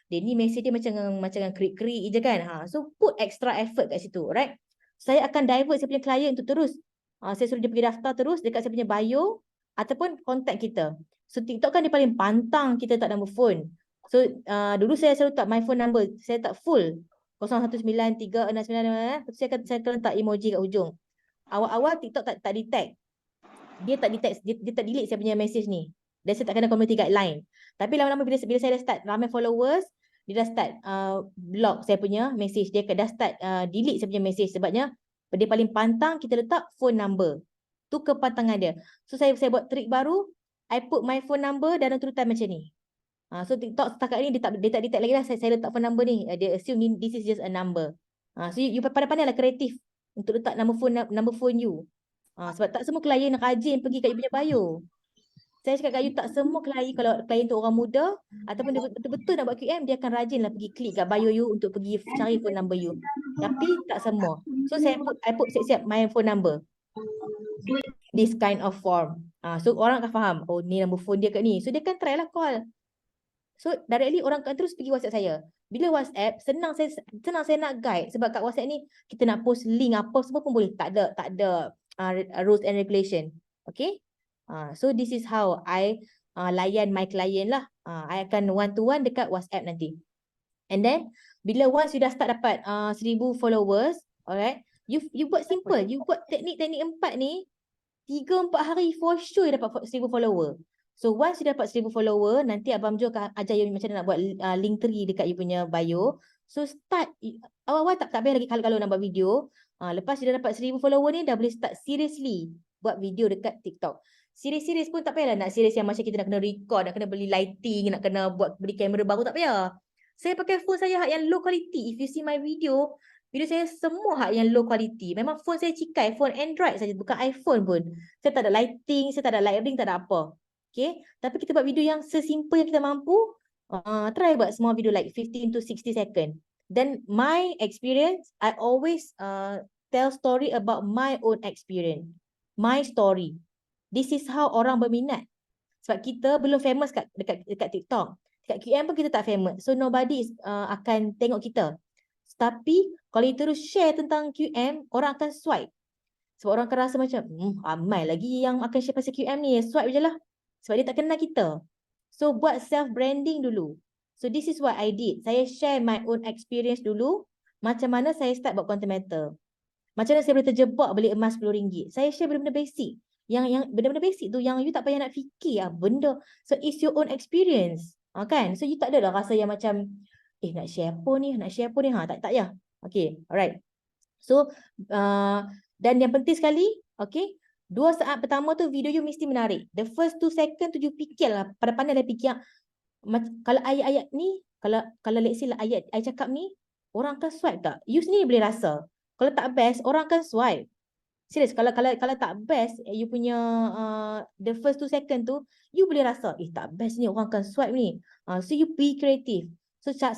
dia ni message dia macam krik-krik je kan. So put extra effort kat situ, right? Saya akan divert saya punya client untuk terus saya suruh dia pergi daftar terus dekat saya punya bio ataupun contact kita. So TikTok kan dia paling pantang kita tak nombor phone. So dulu saya selalu tak my phone number, saya tak full 019369, lepas tu saya akan letak emoji kat ujung. Awal-awal TikTok tak detect. Dia tak detect, dia tak delete saya punya message ni. Dan saya tak kena community guideline. Tapi lama-lama bila saya dah start ramai followers, dia dah start block saya punya message. Dia dah start delete saya punya message. Sebabnya dia paling pantang kita letak phone number. Tu kepantangan dia. So saya buat trik baru. I put my phone number dalam turutan macam ni. So TikTok setakat ni dia tak detect lagi lah. Saya letak phone number ni. Dia assume this is just a number. So you pandai-pandai lah kreatif untuk letak number phone you. Sebab tak semua klien rajin pergi kat you punya bio. Saya cakap kat you, tak semua klien, kalau klien tu orang muda ataupun dia betul-betul nak buat QM, dia akan rajin lah pergi klik kat bio you untuk pergi cari phone number you. Tapi tak semua. So I put siap-siap my phone number. This kind of form. So orang akan faham, oh ni number phone dia kat ni. So dia akan try lah call. So directly orang akan terus pergi WhatsApp saya. Bila WhatsApp, senang saya nak guide. Sebab kat WhatsApp ni kita nak post link apa semua pun boleh. Tak ada rules and regulation. Okay. So this is how I layan my client lah. I akan one to one dekat WhatsApp nanti. And then bila once you dah start dapat 1000 followers, alright, you buat simple. You buat teknik-teknik 4 ni 3-4 hari for sure you dapat 1000 follower. So once you dapat 1000 follower, nanti Abang Jo akan ajar you macam mana nak buat link tree dekat you punya bio. So start, awal-awal tak payah lagi kalau nak buat video. Lepas you dah dapat 1000 follower ni, dah boleh start seriously buat video dekat TikTok. Serius-serius pun tak payahlah nak serius yang macam kita nak kena record, nak kena beli lighting, nak kena beli kamera baru, tak payah. Saya pakai phone saya yang low quality. If you see my video saya semua yang low quality. Memang phone saya cikai, phone Android saja, bukan iPhone pun. Saya tak ada lighting, saya tak ada lighting, tak ada apa. Okay, tapi kita buat video yang sesimpel yang kita mampu. Try buat semua video like 15 to 60 second. Then my experience, I always tell story about my own experience. My story. This is how orang berminat. Sebab kita belum famous dekat TikTok. Dekat QM pun kita tak famous. So nobody akan tengok kita. Tapi kalau you terus share tentang QM, orang akan swipe. Sebab orang akan rasa macam, ramai lagi yang akan share pasal QM ni. Swipe je lah. Sebab dia tak kenal kita. So buat self-branding dulu. So this is what I did. Saya share my own experience dulu. Macam mana saya start buat content meter. Macam mana saya boleh terjebak beli emas RM10. Saya share benda-benda basic. Yang benda-benda basic tu yang you tak payah nak fikir benda. So it's your own experience. Kan? So you tak adalah rasa yang macam nak share apa ni, tak payah. Okay, alright. So dan yang penting sekali, okay, 2 saat pertama tu video you mesti menarik. The first 2 second tu you fikirlah, pandai-pandai fikir. Kalau ayat-ayat ni, kalau let's say lah ayat I cakap ni, orang akan swipe tak? You sendiri boleh rasa. Kalau tak best, orang akan swipe. Serius, kalau tak best, you punya the first 2 second tu, you boleh rasa, tak best ni, orang akan swipe ni. So you be creative. So cara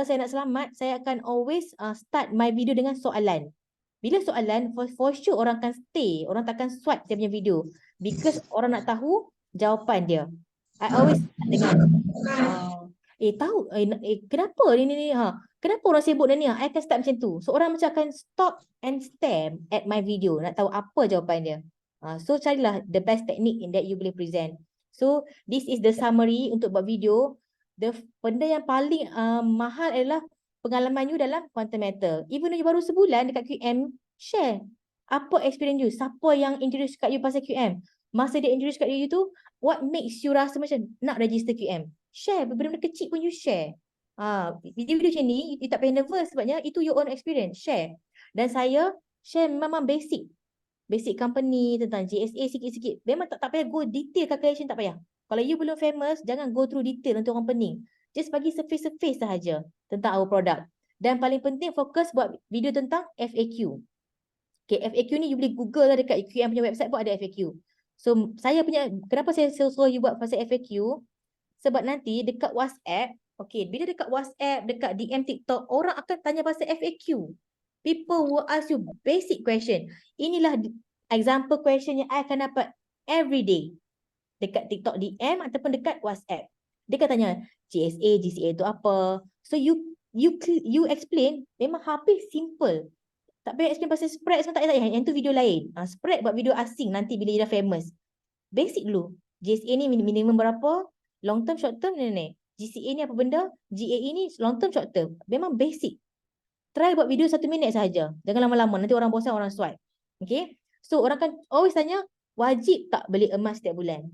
saya nak selamat, saya akan always start my video dengan soalan. Bila soalan, for sure orang akan stay. Orang takkan swipe saya punya video. Because orang nak tahu jawapan dia. I always start dengan kenapa ni kenapa orang sibuk ni I akan start macam tu. So orang macam akan stop and stare at my video. Nak tahu apa jawapan dia. So carilah the best technique in that you boleh present. So this is the summary untuk buat video. Benda yang paling mahal adalah pengalaman you dalam content meter. Even you baru sebulan dekat QM, share. Apa experience you? Siapa yang introduce kat you pasal QM? Masa dia introduce kat you tu, what makes you rasa macam nak register QM? Share. Benda-benda kecil pun you share. Video-video macam ni, you tak payah nervous sebabnya itu your own experience. Share. Dan saya share memang basic. Basic company tentang JSA sikit-sikit. Memang tak payah go detail calculation, tak payah. Kalau you belum famous, jangan go through detail untuk orang pening. Just bagi surface-surface sahaja tentang our product. Dan paling penting fokus buat video tentang FAQ. Okay, FAQ ni you boleh google lah dekat QM punya website pun ada FAQ. So saya punya, kenapa saya suruh you buat pasal FAQ? Sebab nanti dekat WhatsApp, okay, bila dekat WhatsApp, dekat DM TikTok, orang akan tanya pasal FAQ. People will ask you basic question. Inilah example question yang I akan dapat every day. Dekat TikTok DM ataupun dekat WhatsApp. Dia akan tanya, GSA, GCA itu apa? So you explain, memang habis simple. Tak payah explain pasal spread semua, tak payah. Yang tu video lain. Spread buat video asing nanti bila you dah famous. Basic dulu. GSA ni minimum berapa? Long term, short term, ni. GCA ni apa benda? GAE ni long term, short term. Memang basic. try buat video 1 minit saja. Jangan lama-lama, nanti orang bosan, orang swipe. Okay. So orang kan always tanya, wajib tak beli emas setiap bulan?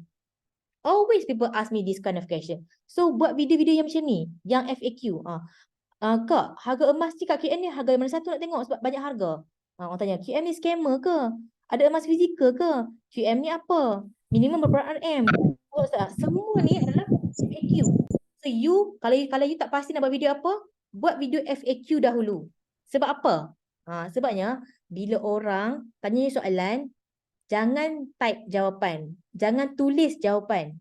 Always people ask me this kind of question. So buat video-video yang macam ni, yang FAQ. Kak, harga emas ni kat QM ni harga mana satu nak tengok sebab banyak harga. Orang tanya, QM ni scammer ke? Ada emas fizikal ke? QM ni apa? Minimum berapa RM? Semua ni adalah FAQ. So you, kalau you tak pasti nak buat video apa, buat video FAQ dahulu. Sebab apa? Sebabnya bila orang tanya you soalan, jangan type jawapan. Jangan tulis jawapan.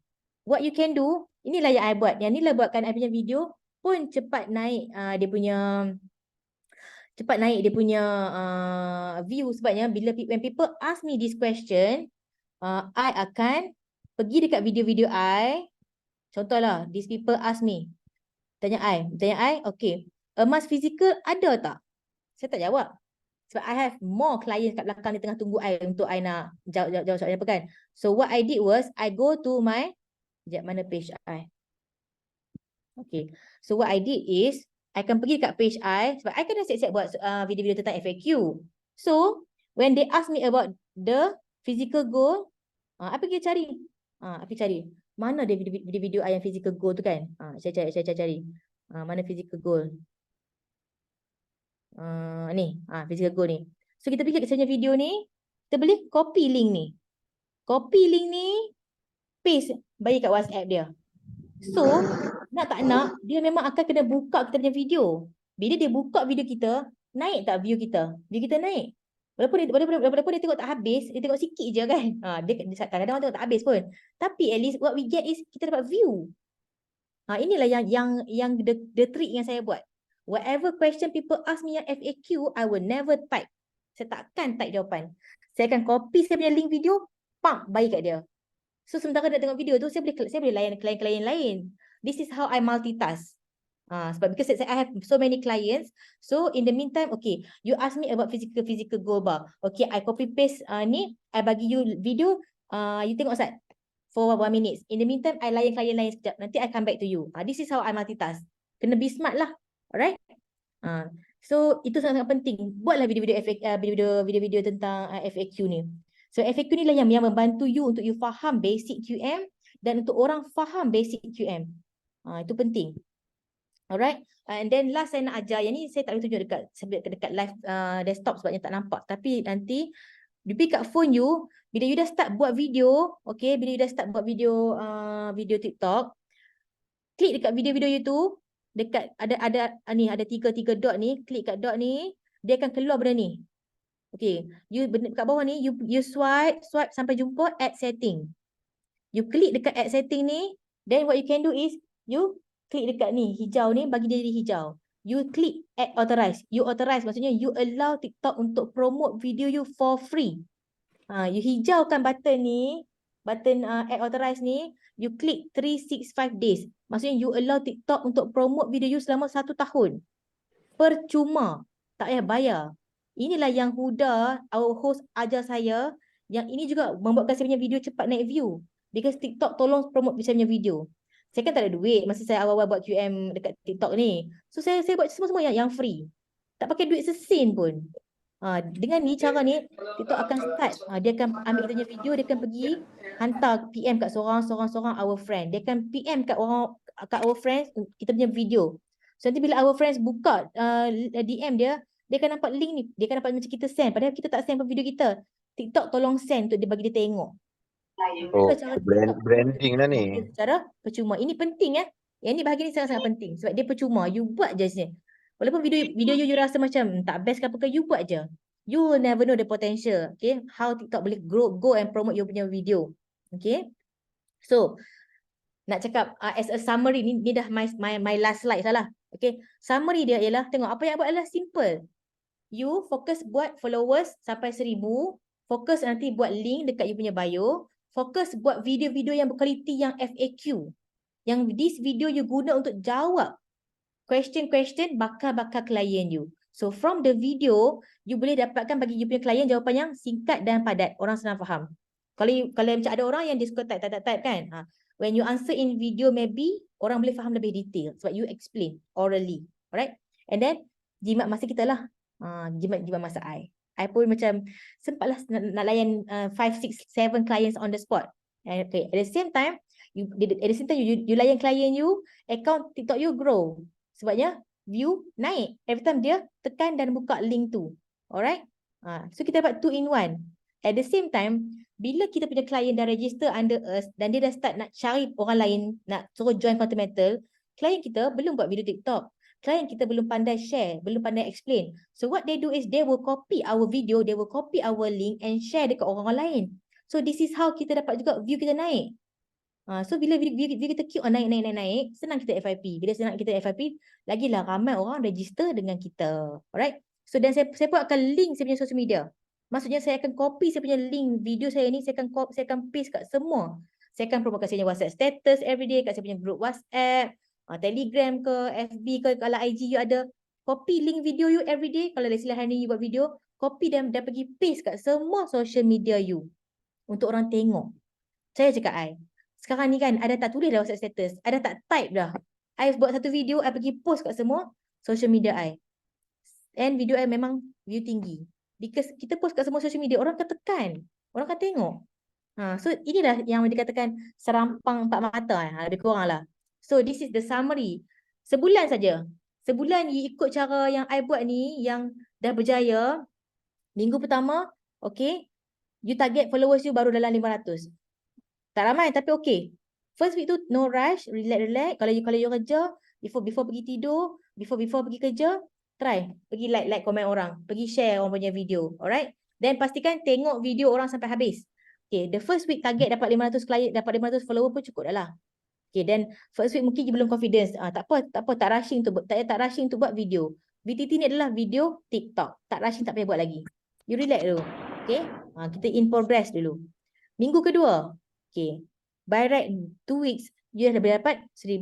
What you can do, inilah yang I buat. Yang ni lah buatkan I punya video pun cepat naik dia punya view. Sebabnya when people ask me this question, I akan pergi dekat video-video I. Contohlah, these people ask me, tanya I, okay, emas fizikal ada tak? Saya tak jawab. Sebab I have more clients kat belakang ni tengah tunggu I untuk I nak jawab soalan apa kan. So what I did was, I go to my, sekejap mana page I. Okay, so what I did is, I akan pergi dekat page I, sebab I kan dah siap-siap buat video-video tentang FAQ. So, when they ask me about the physical goal, I pergi cari. I pergi cari. Mana dia video-video I yang physical goal tu kan? Saya cari. Mana physical goal? Ni, physical goal ni. So, kita pergi kat saya punya video ni, kita boleh copy link ni. Copy link ni, paste, bagi kat WhatsApp dia. So, nak tak nak, dia memang akan kena buka kita punya video. Bila dia buka video kita, naik tak view kita? View kita naik. Walaupun dia tengok tak habis, dia tengok sikit je kan. Dia kadang-kadang orang tengok tak habis pun. Tapi at least what we get is kita dapat view. Inilah yang the trick yang saya buat. Whatever question people ask me yang FAQ, I will never type. Saya takkan type jawapan. Saya akan copy saya punya link video, bagi kat dia. So sementara nak tengok video tu, saya boleh layan klien-klien lain. This is how I multitask. Sebab because I have so many clients. So in the meantime, okay, you ask me about physical goal bar. Okay, I copy paste ni, I bagi you video, you tengok Ustaz for 1 minute. In the meantime, I layan klien lain sekejap. Nanti I come back to you. This is how I multitask. Kena be smart lah. Alright? So itu sangat-sangat penting. Buatlah video-video tentang FAQ ni. So FAQ ni lah yang membantu you untuk you faham basic QM dan untuk orang faham basic QM. Itu penting. Alright. And then last saya nak ajar, yang ni saya tak boleh tunjuk dekat live desktop sebabnya tak nampak. Tapi nanti you pick up phone you, bila you dah start buat video, okay, bila you dah start buat video TikTok, klik dekat video-video you tu, dekat ada tiga dot ni, klik kat dot ni, dia akan keluar benda ni. Okay, you kat bawah ni, you swipe sampai jumpa add setting. You klik dekat add setting ni, then what you can do is, you klik dekat ni, hijau ni, bagi dia jadi hijau. You klik add authorize. You authorize, maksudnya you allow TikTok untuk promote video you for free. You hijaukan button ni, button add authorize ni, you klik 365 days. Maksudnya you allow TikTok untuk promote video you selama 1 tahun. Percuma. Tak payah bayar. Inilah yang Huda, our host, ajar saya. Yang ini juga membuatkan saya punya video cepat naik view. Because TikTok tolong promote saya punya video. Saya kan tak ada duit masa saya awal-awal buat QM dekat TikTok ni. So saya buat semua yang free. Tak pakai duit sesin pun. Dengan ni, cara ni, TikTok akan start. Dia akan ambil kita punya video, dia akan pergi hantar PM kat seorang our friend. Dia akan PM kat our friends kita punya video. So nanti bila our friends buka DM dia akan nampak link ni. Dia akan nampak macam kita send. Padahal kita tak send pun video kita. TikTok tolong send untuk dia bagi dia tengok. Oh, branding lah ni. Cara percuma. Ini penting Yang ni bahagian ni sangat-sangat penting. Sebab dia percuma. You buat je sini. Walaupun video you rasa macam tak best ke apa ke, you buat je. You will never know the potential. Okay. How TikTok boleh go and promote you punya video. Okay. So, nak cakap as a summary ni dah my last slide salah. Okay. Summary dia ialah, tengok apa yang buat adalah simple. You fokus buat followers sampai 1000. Fokus nanti buat link dekat you punya bio. Fokus buat video-video yang berkualiti yang FAQ. Yang this video you guna untuk jawab question-question bakal klien you. So from the video, you boleh dapatkan bagi you punya klien jawapan yang singkat dan padat. Orang senang faham. Kalau macam ada orang yang dia suka type kan. When you answer in video, maybe orang boleh faham lebih detail. Sebab you explain orally. Alright? And then, jimat masa kita lah. Jimat masa I pun macam sempatlah nak layan 5, 6, 7 clients on the spot. Okay. At the same time, you layan client you, account TikTok you grow. Sebabnya view naik every time dia tekan dan buka link tu. Alright? So kita dapat 2 in 1. At the same time, bila kita punya client dah register under us dan dia dah start nak cari orang lain, nak suruh join Fundamental, client kita belum buat video TikTok. Client kita belum pandai share, belum pandai explain. So what they do is they will copy our video, they will copy our link and share dekat orang lain. So this is how kita dapat juga view kita naik. So bila view kita keep on naik, senang kita FYP. Bila senang kita FYP, lagilah ramai orang register dengan kita. Alright? So dan saya pun akan link saya punya social media. Maksudnya saya akan copy saya punya link video saya ni, saya akan paste kat semua. Saya akan promote kat saya punya WhatsApp status everyday, kat saya punya group WhatsApp, Telegram ke, FB ke, kalau IG you ada. Copy link video you everyday. Kalau let's say hari ni you buat video, copy dan pergi paste kat semua social media you. Untuk orang tengok. Saya cakap sekarang ni kan, ada tak tulis dah WhatsApp status, ada tak type dah. I buat satu video, I pergi post kat semua social media I. And video I memang view tinggi. Because kita post kat semua social media, orang akan tekan. Orang akan tengok. So inilah yang dikatakan serampang 4 mata. Lebih kurang lah. So this is the summary. Sebulan saja. Sebulan you ikut cara yang I buat ni, yang dah berjaya. Minggu pertama, okay, you target followers you baru dalam 500. Tak ramai tapi okay. First week tu no rush, relax. Kalau you kerja, before pergi tidur, before pergi kerja, try pergi like komen orang, pergi share orang punya video. Alright? Then pastikan tengok video orang sampai habis. Okay, the first week target dapat 500 client, dapat 500 follower pun cukup dah lah. Okay, then first week mungkin you belum confidence. Tak apa, tak rushing untuk buat video. VTT ni adalah video TikTok. Tak rushing, tak payah buat lagi. You relax dulu. Okay? Kita in progress dulu. Minggu kedua. Okay. By right 2 weeks, you dah dapat 1000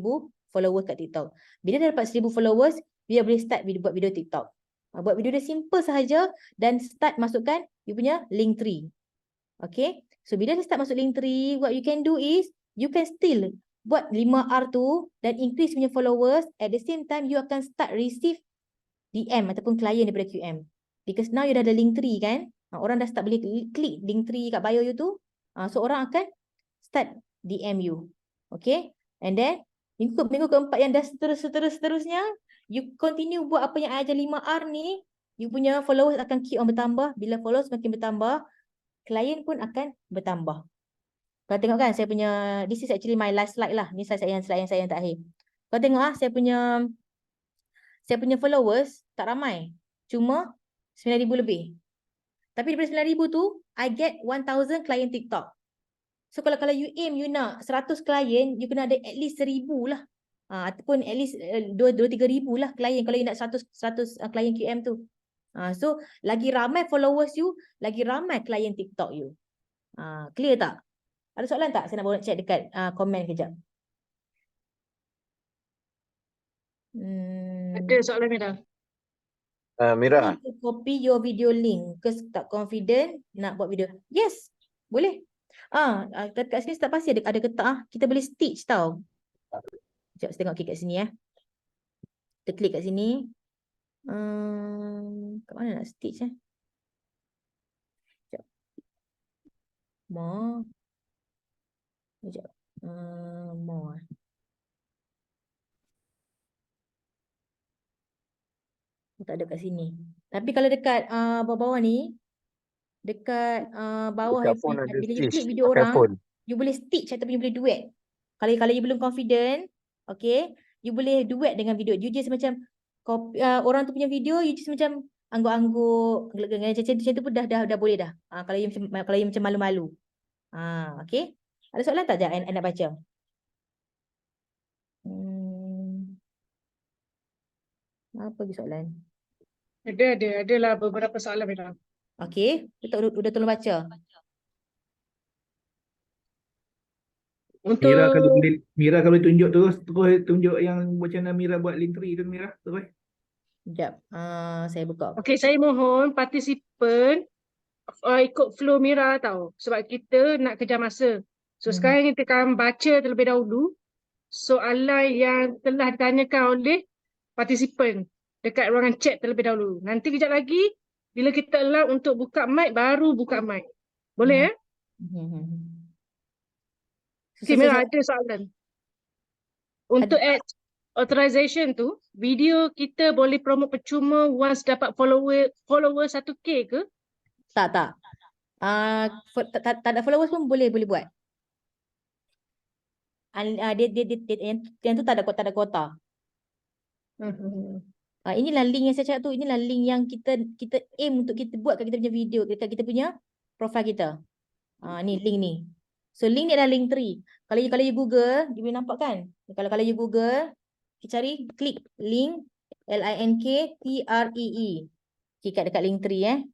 followers kat TikTok. Bila dah dapat 1000 followers, you boleh start buat video TikTok. Buat video dia simple sahaja dan start masukkan you punya Linktree. Okay. So bila dia start masuk Linktree, what you can do is, you can still buat 5R tu dan increase punya followers. At the same time, you akan start receive DM ataupun klien daripada QM. Because now you dah ada Linktree kan. Orang dah start boleh klik Linktree kat bio you tu. So orang akan start DM you. Okay. And then minggu keempat yang dah seterusnya, you continue buat apa yang I ajar 5R ni, you punya followers akan keep on bertambah. Bila followers makin bertambah, klien pun akan bertambah. Kau tengok kan saya punya, this is actually my last slide lah. Ni slide yang terakhir. Kau tengok saya punya followers tak ramai. Cuma 9,000 lebih. Tapi daripada 9,000 tu, I get 1,000 klien TikTok. So kalau you aim you nak 100 klien, you kena ada at least 1,000 lah. Ataupun at least 2-3,000 lah klien kalau you nak 100 klien QM tu. So lagi ramai followers you, lagi ramai klien TikTok you. Clear tak? Ada soalan tak? Saya nak bawa check dekat komen kejap. Ada soalan Mira. Mira, Copy your video link. Because tak confident nak buat video. Yes, boleh. Kat sini tak pasti ada ketak. Kita boleh stitch tau. Sekejap, saya tengok kat sini ya. Kita klik kat sini. Kat mana nak stitch Sekejap. More. Sekejap. More. Tak ada kat sini. Tapi kalau dekat bawah-bawah ni, dekat bawah dekat ni, phone ada bila you stitch, klik video pakai orang, phone. you boleh stitch ataupun you boleh duet. Kalau you belum confident, okay, you boleh duet dengan video. You just macam orang tu punya video, you just macam angguk-angguk, macam tu pun dah boleh dah. Kalau you macam malu-malu. Okay. Ada soalan tak Jap? I nak baca. Apa lagi soalan? Adalah beberapa soalan Mira. Okay, udah tolong baca. Untuk Mira kalau tunjuk terus tunjuk yang macam mana Mira buat Linktree tu Mira terus. Sekejap. Saya buka. okay, saya mohon partisipan ikut flow Mira tau. Sebab kita nak kejar masa. So sekarang kita akan baca terlebih dahulu soalan yang telah ditanyakan oleh partisipan. dekat ruangan chat terlebih dahulu. Nanti kejap lagi bila kita allow untuk buka mic, baru buka mic. Boleh ya? Okay, Mira ada soalan. Untuk add authorization tu, video kita boleh promote percuma once dapat follower 1K ke? Tak. Tak ada followers pun boleh buat. Yang tu tak ada kuota. Inilah link yang saya cakap tu, inilah link yang kita aim untuk kita buat kat kita punya video, dekat kita punya profile kita. Ni link ni. So link ni adalah link 3. Kalau you Google, you boleh nampak kan? Kalau you Google, kita cari klik link LINKTREE. Okay, dekat link 3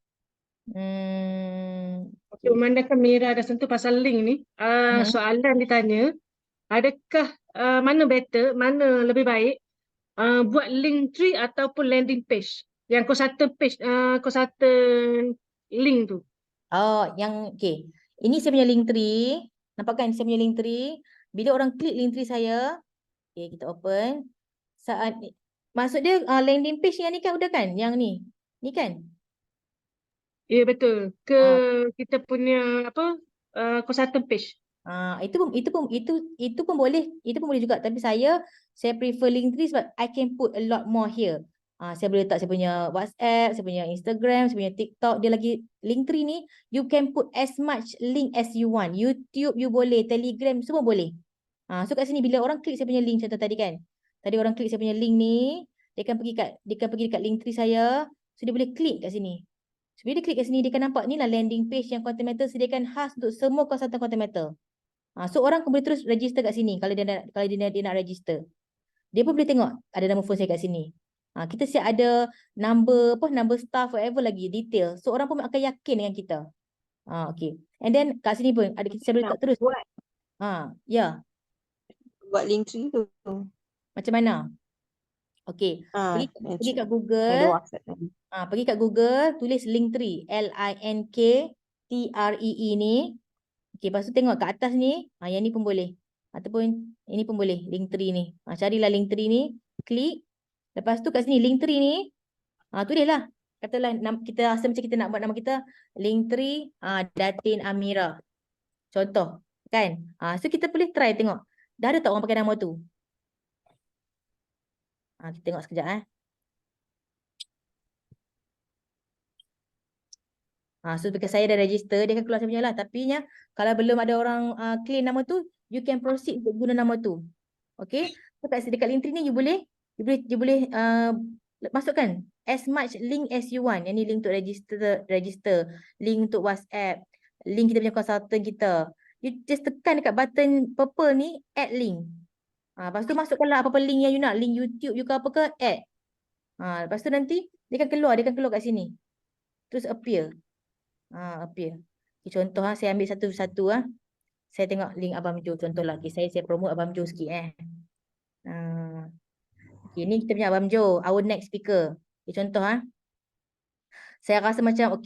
Okay, memandangkan Mira dah sentuh pasal link ni, soalan ditanya, adakah mana better, mana lebih baik buat link tree ataupun landing page? Yang kau satu link tu. Okay. Ini saya punya link tree. Nampak kan saya punya link tree? Bila orang klik link tree saya, okay, kita open. Saat maksud dia landing page yang ni kan udah kan? Yang ni. Ni kan? Ya, betul. Kita punya consultant page. Itu pun boleh juga, tapi saya prefer Linktree sebab I can put a lot more here. Saya boleh letak saya punya WhatsApp, saya punya Instagram, saya punya TikTok. Dia lagi Linktree ni you can put as much link as you want. YouTube you boleh, Telegram semua boleh. So kat sini bila orang klik saya punya link contoh tadi kan. Tadi orang klik saya punya link ni, dia akan pergi dekat Linktree saya. So dia boleh klik kat sini. So bila dia klik kat sini dia akan nampak ni lah landing page yang Content Matter sediakan khas untuk semua konsultan Content Matter. So orang boleh terus register kat sini kalau dia nak register. Dia pun boleh tengok ada nama phone saya kat sini. Kita siap ada number staff whatever lagi detail. So orang pun akan yakin dengan kita. Okay. And then kat sini pun ada saya boleh letak terus. Ya. Buat link tree tu. Macam mana? Okay. Pergi kat Google. Ada WhatsApp tadi. Pergi kat Google, tulis Linktree, LINKTREE ni. Okay, lepas tu tengok kat atas ni, yang ni pun boleh. Ataupun ini pun boleh, Linktree ni. Carilah Linktree ni, klik. Lepas tu kat sini Linktree ni, tulislah. Katalah kita rasa macam kita nak buat nama kita Linktree Datin Amira. Contoh, kan? So kita boleh try tengok. Dah ada tak orang pakai nama tu? Kita tengok sekejap So because saya dah register, dia akan keluar saya punya lah. Tapi kalau belum ada orang claim nama tu, you can proceed untuk guna nama tu. Okay. So dekat Linktree ni you boleh masukkan as much link as you want. Yang ni link untuk register, link untuk WhatsApp, link kita punya konsultan kita. You just tekan dekat button purple ni, add link. Lepas tu masukkanlah apa-apa link yang you nak, link YouTube you ke apa ke, add. Lepas tu nanti dia akan keluar kat sini. Terus appear. Appear. Okay, contoh saya ambil satu-satu Saya tengok link Abang Jo contohlah. Okay, saya promote Abang Jo sikit Okay, ni kita punya Abang Jo, our next speaker. Okay, contoh Saya rasa macam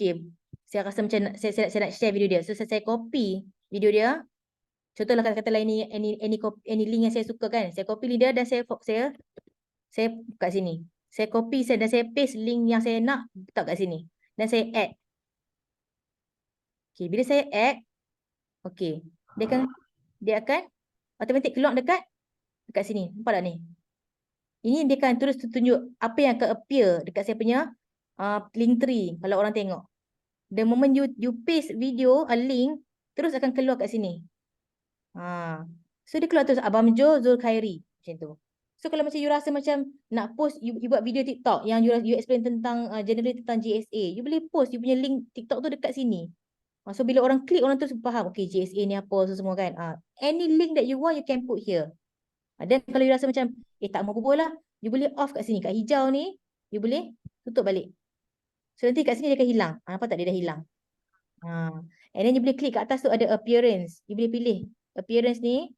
saya nak share video dia. So saya copy video dia. Contohlah katalah ini link yang saya suka kan. Saya copy link dia dan saya kat sini. Saya copy dan saya paste link yang saya nak letak kat sini. Dan saya add. Okay, bila saya add, dia akan automatic keluar dekat sini. Nampak tak ni? Ini dia akan terus tunjuk apa yang akan appear dekat saya punya Linktree kalau orang tengok. The moment you paste video, a link, terus akan keluar kat sini. So dia keluar terus Abang Jo Zulkhairi macam tu. So kalau macam you rasa macam nak post, you buat video TikTok yang you explain tentang generally tentang GSA, you boleh post you punya link TikTok tu dekat sini. So bila orang klik, orang terus faham GSA ni apa semua kan. Any link that you want you can put here. Dan kalau you rasa macam tak mau lah, you boleh off kat sini, kat hijau ni you boleh tutup balik. So nanti kat sini dia akan hilang. Nampak tak, dia dah hilang. And then you boleh klik kat atas tu ada appearance. You boleh pilih appearance ni.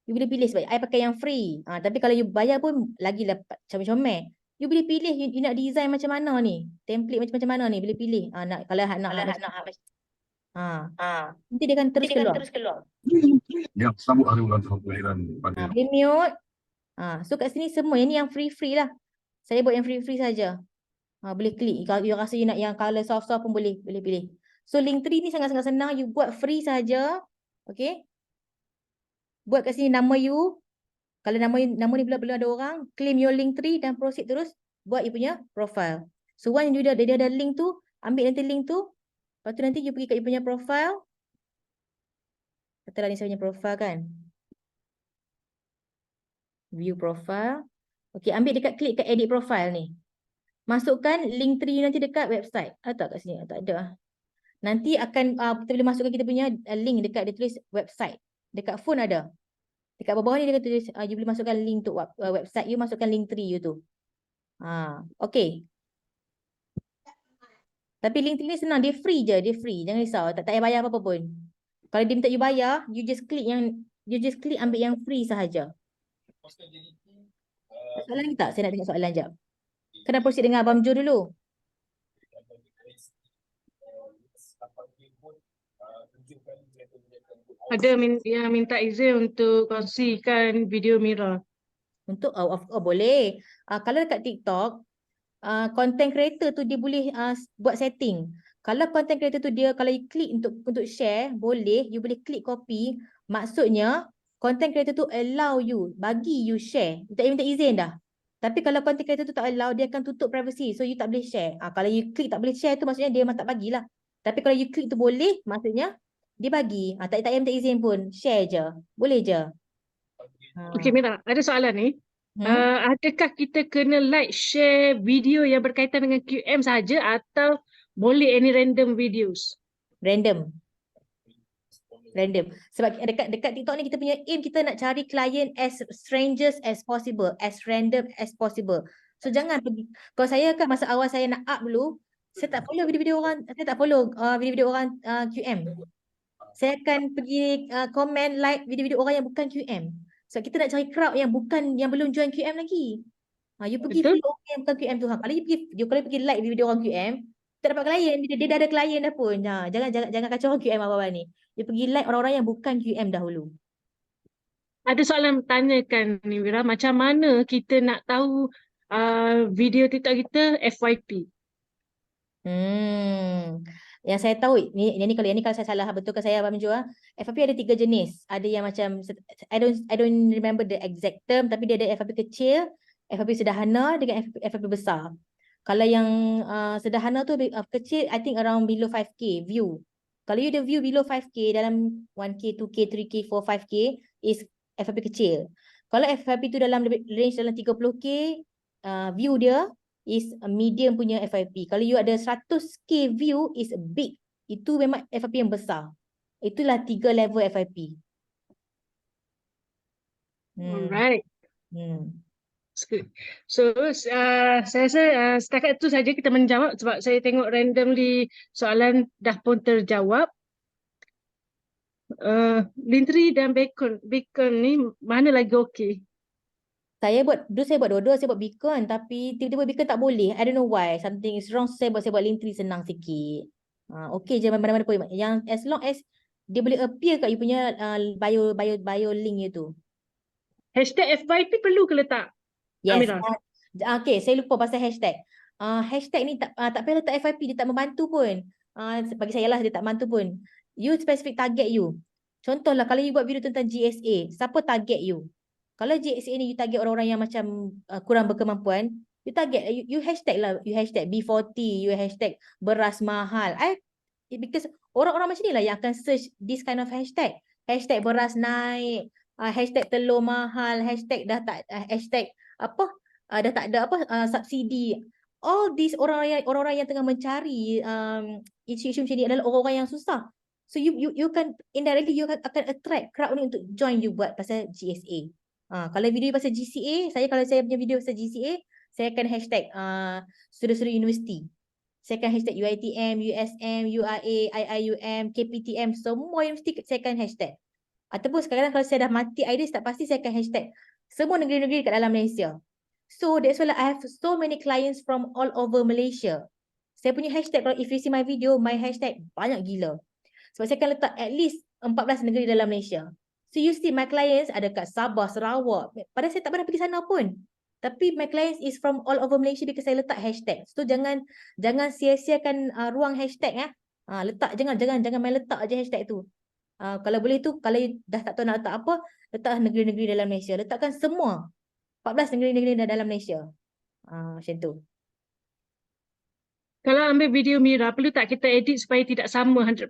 You boleh pilih sebab I pakai yang free. Tapi kalau you bayar pun lagilah comel-comel. You boleh pilih you nak design macam mana ni. Template macam mana ni, boleh pilih. Kalau nanti dia akan terus keluar. Yang sambut hari ulang tahun kelahiran pada Dia mute. So kat sini semua yang ni yang free lah. Saya buat yang free-free saja. Boleh klik. Kalau you rasa you nak yang color soft-soft pun boleh pilih. So Linktree ni sangat-sangat senang. You buat free saja. Okay. Buat kat sini nama you. Kalau nama ni belum ada orang, claim your Linktree dan proceed terus buat you punya profile. So once dia ada link tu, ambil nanti link tu. Lepas tu nanti you pergi kat you punya profile. Katalah ni saya punya profile kan. View profile. Okay, ambil dekat klik kat edit profile ni. Masukkan Linktree nanti dekat website. Tak kat sini, tak ada. Nanti akan kita boleh masukkan kita punya link dekat dia tulis website. Dekat phone ada. Dekat bawah ni dia tulis you boleh masukkan link untuk website you, masukkan Linktree you tu. Okay. Tapi Linktree ni senang, dia free je, Jangan risau, tak payah bayar apa-apa pun. Kalau dia minta you bayar, you just klik ambil yang free sahaja. Soalan lagi tak? Saya nak tengok soalan jap. Kena proceed dengan Abang Jo dulu. Ada yang minta izin untuk kongsikan video Mira. Untuk boleh. Kalau dekat TikTok, content creator tu dia boleh buat setting. Kalau content creator tu dia kalau you klik untuk share, boleh, you boleh klik copy. Maksudnya content creator tu allow you, bagi you share. You tak payah minta izin dah. Tapi kalau content creator tu tak allow, dia akan tutup privacy. So you tak boleh share. Kalau you klik tak boleh share tu maksudnya dia memang tak bagilah. Tapi kalau you klik tu boleh, maksudnya dia bagi. Tak payah minta izin pun. Share je. Boleh je. Okey Mira, ada soalan ni. Adakah kita kena like, share video yang berkaitan dengan QM saja atau boleh any random videos? Random. Sebab dekat TikTok ni kita punya aim, kita nak cari klien as strangers as possible, as random as possible. So jangan pergi. Kalau saya kan masa awal saya nak up dulu, saya tak follow video-video orang, saya tak follow video-video orang QM. Saya akan pergi komen, like video-video orang yang bukan QM. So kita nak cari crowd yang belum join QM lagi. You pergi Betul. follow orang yang bukan QM tu. Kalau pergi like video orang QM, tak dapat klien, dia dah ada klien dah pun. Jangan kacau orang QM awal-awal ni. Dia pergi like orang-orang yang bukan QM dahulu. Ada soalan bertanyakan ni Mira, macam mana kita nak tahu video TikTok kita FYP? Yang saya tahu ni kalau saya salah betulkan saya Abang Jo. FYP ada 3 jenis. Ada yang macam I don't remember the exact term, tapi dia ada FYP kecil, FYP sederhana dengan FYP besar. Kalau yang sederhana tu kecil, I think around below 5k view. Kalau you ada view below 5k dalam 1k, 2k, 3k, 4, 5k is FYP kecil. Kalau FYP tu dalam range dalam 30k view dia is a medium punya FYP. Kalau you ada 100k view is big. Itu memang FYP yang besar. Itulah 3 level FYP. Alright. So saya rasa setakat itu saja kita menjawab sebab saya tengok randomly soalan dah pun terjawab. Linktree dan Beacon ni mana lagi okey? Saya buat dua-dua, saya buat Beacon tapi tiba-tiba Beacon tak boleh. I don't know why. Something is wrong. Saya buat Linktree senang sikit. Okey je mana-mana pun. Yang as long as dia boleh appear kat you punya bio link you tu. Hashtag FYP perlu ke letak? Yes. Amira. Okay, saya lupa pasal hashtag. Hashtag ni tak payah letak FYP, dia tak membantu pun. Bagi saya lah, dia tak membantu pun. You specific target you. Contohlah kalau you buat video tentang GSA, siapa target you? Kalau GSA ni you target orang-orang yang macam kurang berkemampuan, you target, you hashtag lah, you hashtag B40, you hashtag beras mahal. Because orang-orang macam ni lah yang akan search this kind of hashtag. Hashtag beras naik, hashtag telur mahal, hashtag dah tak ada subsidi. All these orang-orang yang tengah mencari isu-isu macam ni adalah orang-orang yang susah. So you can indirectly you akan attract crowd ni untuk join you buat pasal GSA. Kalau video pasal GCA, kalau saya punya video pasal GCA, saya akan hashtag student university. Saya akan hashtag UiTM, USM, UIA, IIUM, KPTM, semua universiti saya akan hashtag. Ataupun sekarang kalau saya dah mati idea, tak pasti saya akan hashtag semua negeri-negeri kat dalam Malaysia. So that's why I have so many clients from all over Malaysia. Saya punya hashtag, kalau if you see my video, my hashtag banyak gila. Sebab saya akan letak at least 14 negeri dalam Malaysia. So you see my clients ada kat Sabah, Sarawak. Padahal saya tak pernah pergi sana pun. Tapi my clients is from all over Malaysia because saya letak hashtag. So jangan sia-siakan ruang hashtag ya. Letak jangan main letak aja hashtag tu. Kalau boleh tu, kalau you dah tak tahu nak letak apa, letak negeri-negeri dalam Malaysia. Letakkan semua 14 negeri-negeri dalam Malaysia. Macam tu. Kalau ambil video Mira, perlu tak kita edit supaya tidak sama 100%?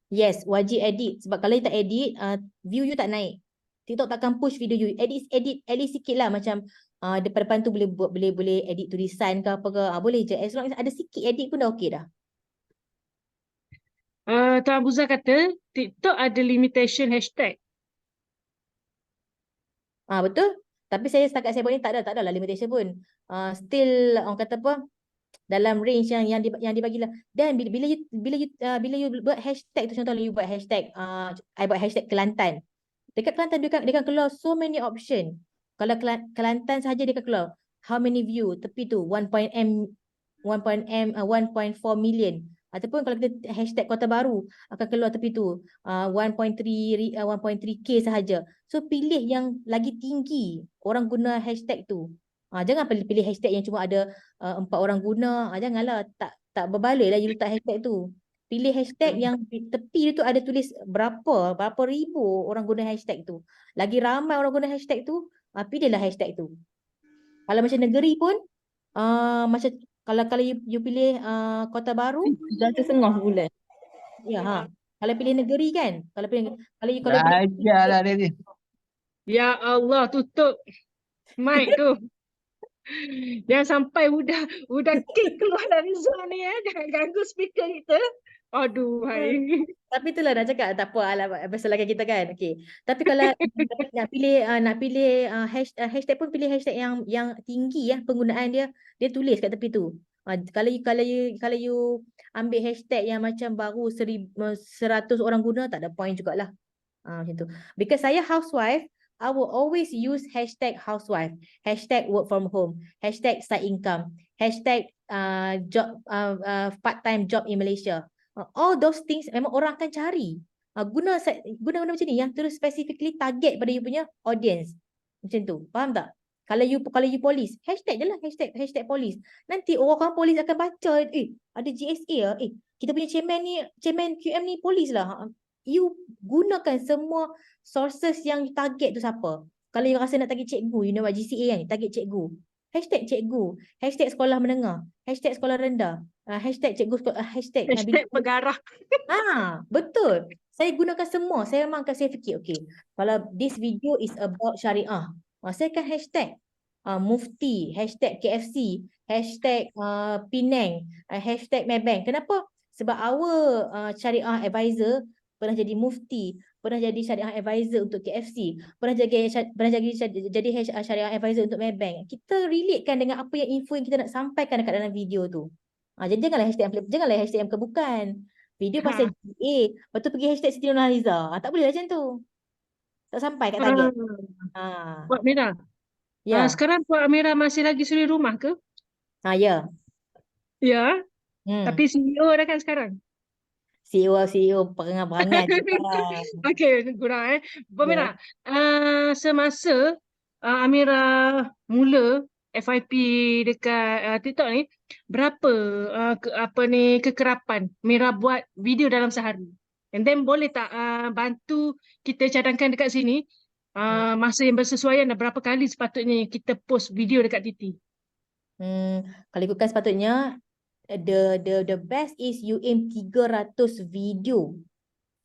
Yes, wajib edit. Sebab kalau you tak edit, view you tak naik. TikTok takkan push video you. Edit at least sikit lah. Macam depan-depan tu boleh edit tulisan ke apa ke. Boleh je. As long as ada sikit edit pun dah okey dah. Tuan Abuza kata TikTok ada limitation hashtag. Betul. Tapi setakat saya buat ni tak ada lah limitation pun. Still orang kata apa? Dalam range yang dibagilah. Dan bila you buat hashtag tu, contohnya you buat hashtag I buat hashtag Kelantan. Dekat Kelantan dia akan keluar so many option. Kalau Kelantan saja dia akan keluar how many view tepi tu 1.4 million. Ataupun kalau kita hashtag Kota Baru akan keluar tepi tu 1.3k sahaja. So pilih yang lagi tinggi orang guna hashtag tu. Jangan pilih hashtag yang cuma ada 4 orang guna. Janganlah, tak berbaloi lah you letak hashtag tu. Pilih hashtag yang tepi tu ada tulis berapa ribu orang guna hashtag tu. Lagi ramai orang guna hashtag tu, pilihlah hashtag tu. Kalau macam negeri pun macam kalau you pilih Kota Baru 700.5 bulan. ya kalau pilih negeri kan, kalau pilih Ajarlah dia ni. Ya Allah, tutup mic tu. Jangan sampai udah kick keluar dari Zoom ni ya. Jangan ganggu speaker kita. Aduh, hai. Tapi itulah dah cakap tak apa alah masalahkan kita kan. Okey. Tapi kalau nak pilih hashtag pun pilih hashtag yang tinggi ya penggunaan dia tulis kat tepi tu. Kalau you ambil hashtag yang macam baru 100 orang guna tak ada point jugalah. Macam tu. Because saya housewife, I will always use hashtag housewife, hashtag work from home, hashtag side income, hashtag job part-time job in Malaysia. All those things memang orang akan cari. Guna macam ni yang terus specifically target pada you punya audience. Macam tu. Faham tak? Kalau you polis, hashtag je lah, hashtag polis. Nanti orang polis akan baca, ada GSA kita punya chairman QM ni polis lah. You gunakan semua sources yang target tu siapa. Kalau you rasa nak target cikgu, you know what GCA kan, target cikgu. Hashtag cikgu, hashtag sekolah menengah, hashtag sekolah rendah, hashtag cikgu, hashtag pegarah. Betul. Saya gunakan semua. Saya memang saya fikir, okay, kalau this video is about syariah, saya akan hashtag Mufti, hashtag KFC, hashtag Penang, hashtag Maybank. Kenapa? Sebab our syariah advisor pernah jadi mufti, pernah jadi syariah advisor untuk KFC, pernah jadi syariah advisor untuk Maybank. Kita relatekan dengan apa yang info yang kita nak sampaikan dekat dalam video tu. Jadi janganlah hashtag yang bukan. Video pasal GA, lepas tu pergi hashtag Siti Nurhaliza. Tak boleh macam tu. Tak sampai kat target. Puan Mira. Ya. Sekarang Puan Mira masih lagi suri rumah ke? Ya. Ya. Tapi CEO dah kan sekarang? CEO perangai-perangai. Okey, kurang Puan Mira, semasa Amira mula FYP dekat TikTok ni, berapa kekerapan Mira buat video dalam sehari? And then boleh tak bantu kita cadangkan dekat sini masa yang bersesuaian dan berapa kali sepatutnya kita post video dekat TT? Kalau ikutkan sepatutnya the best is you aim 300 video.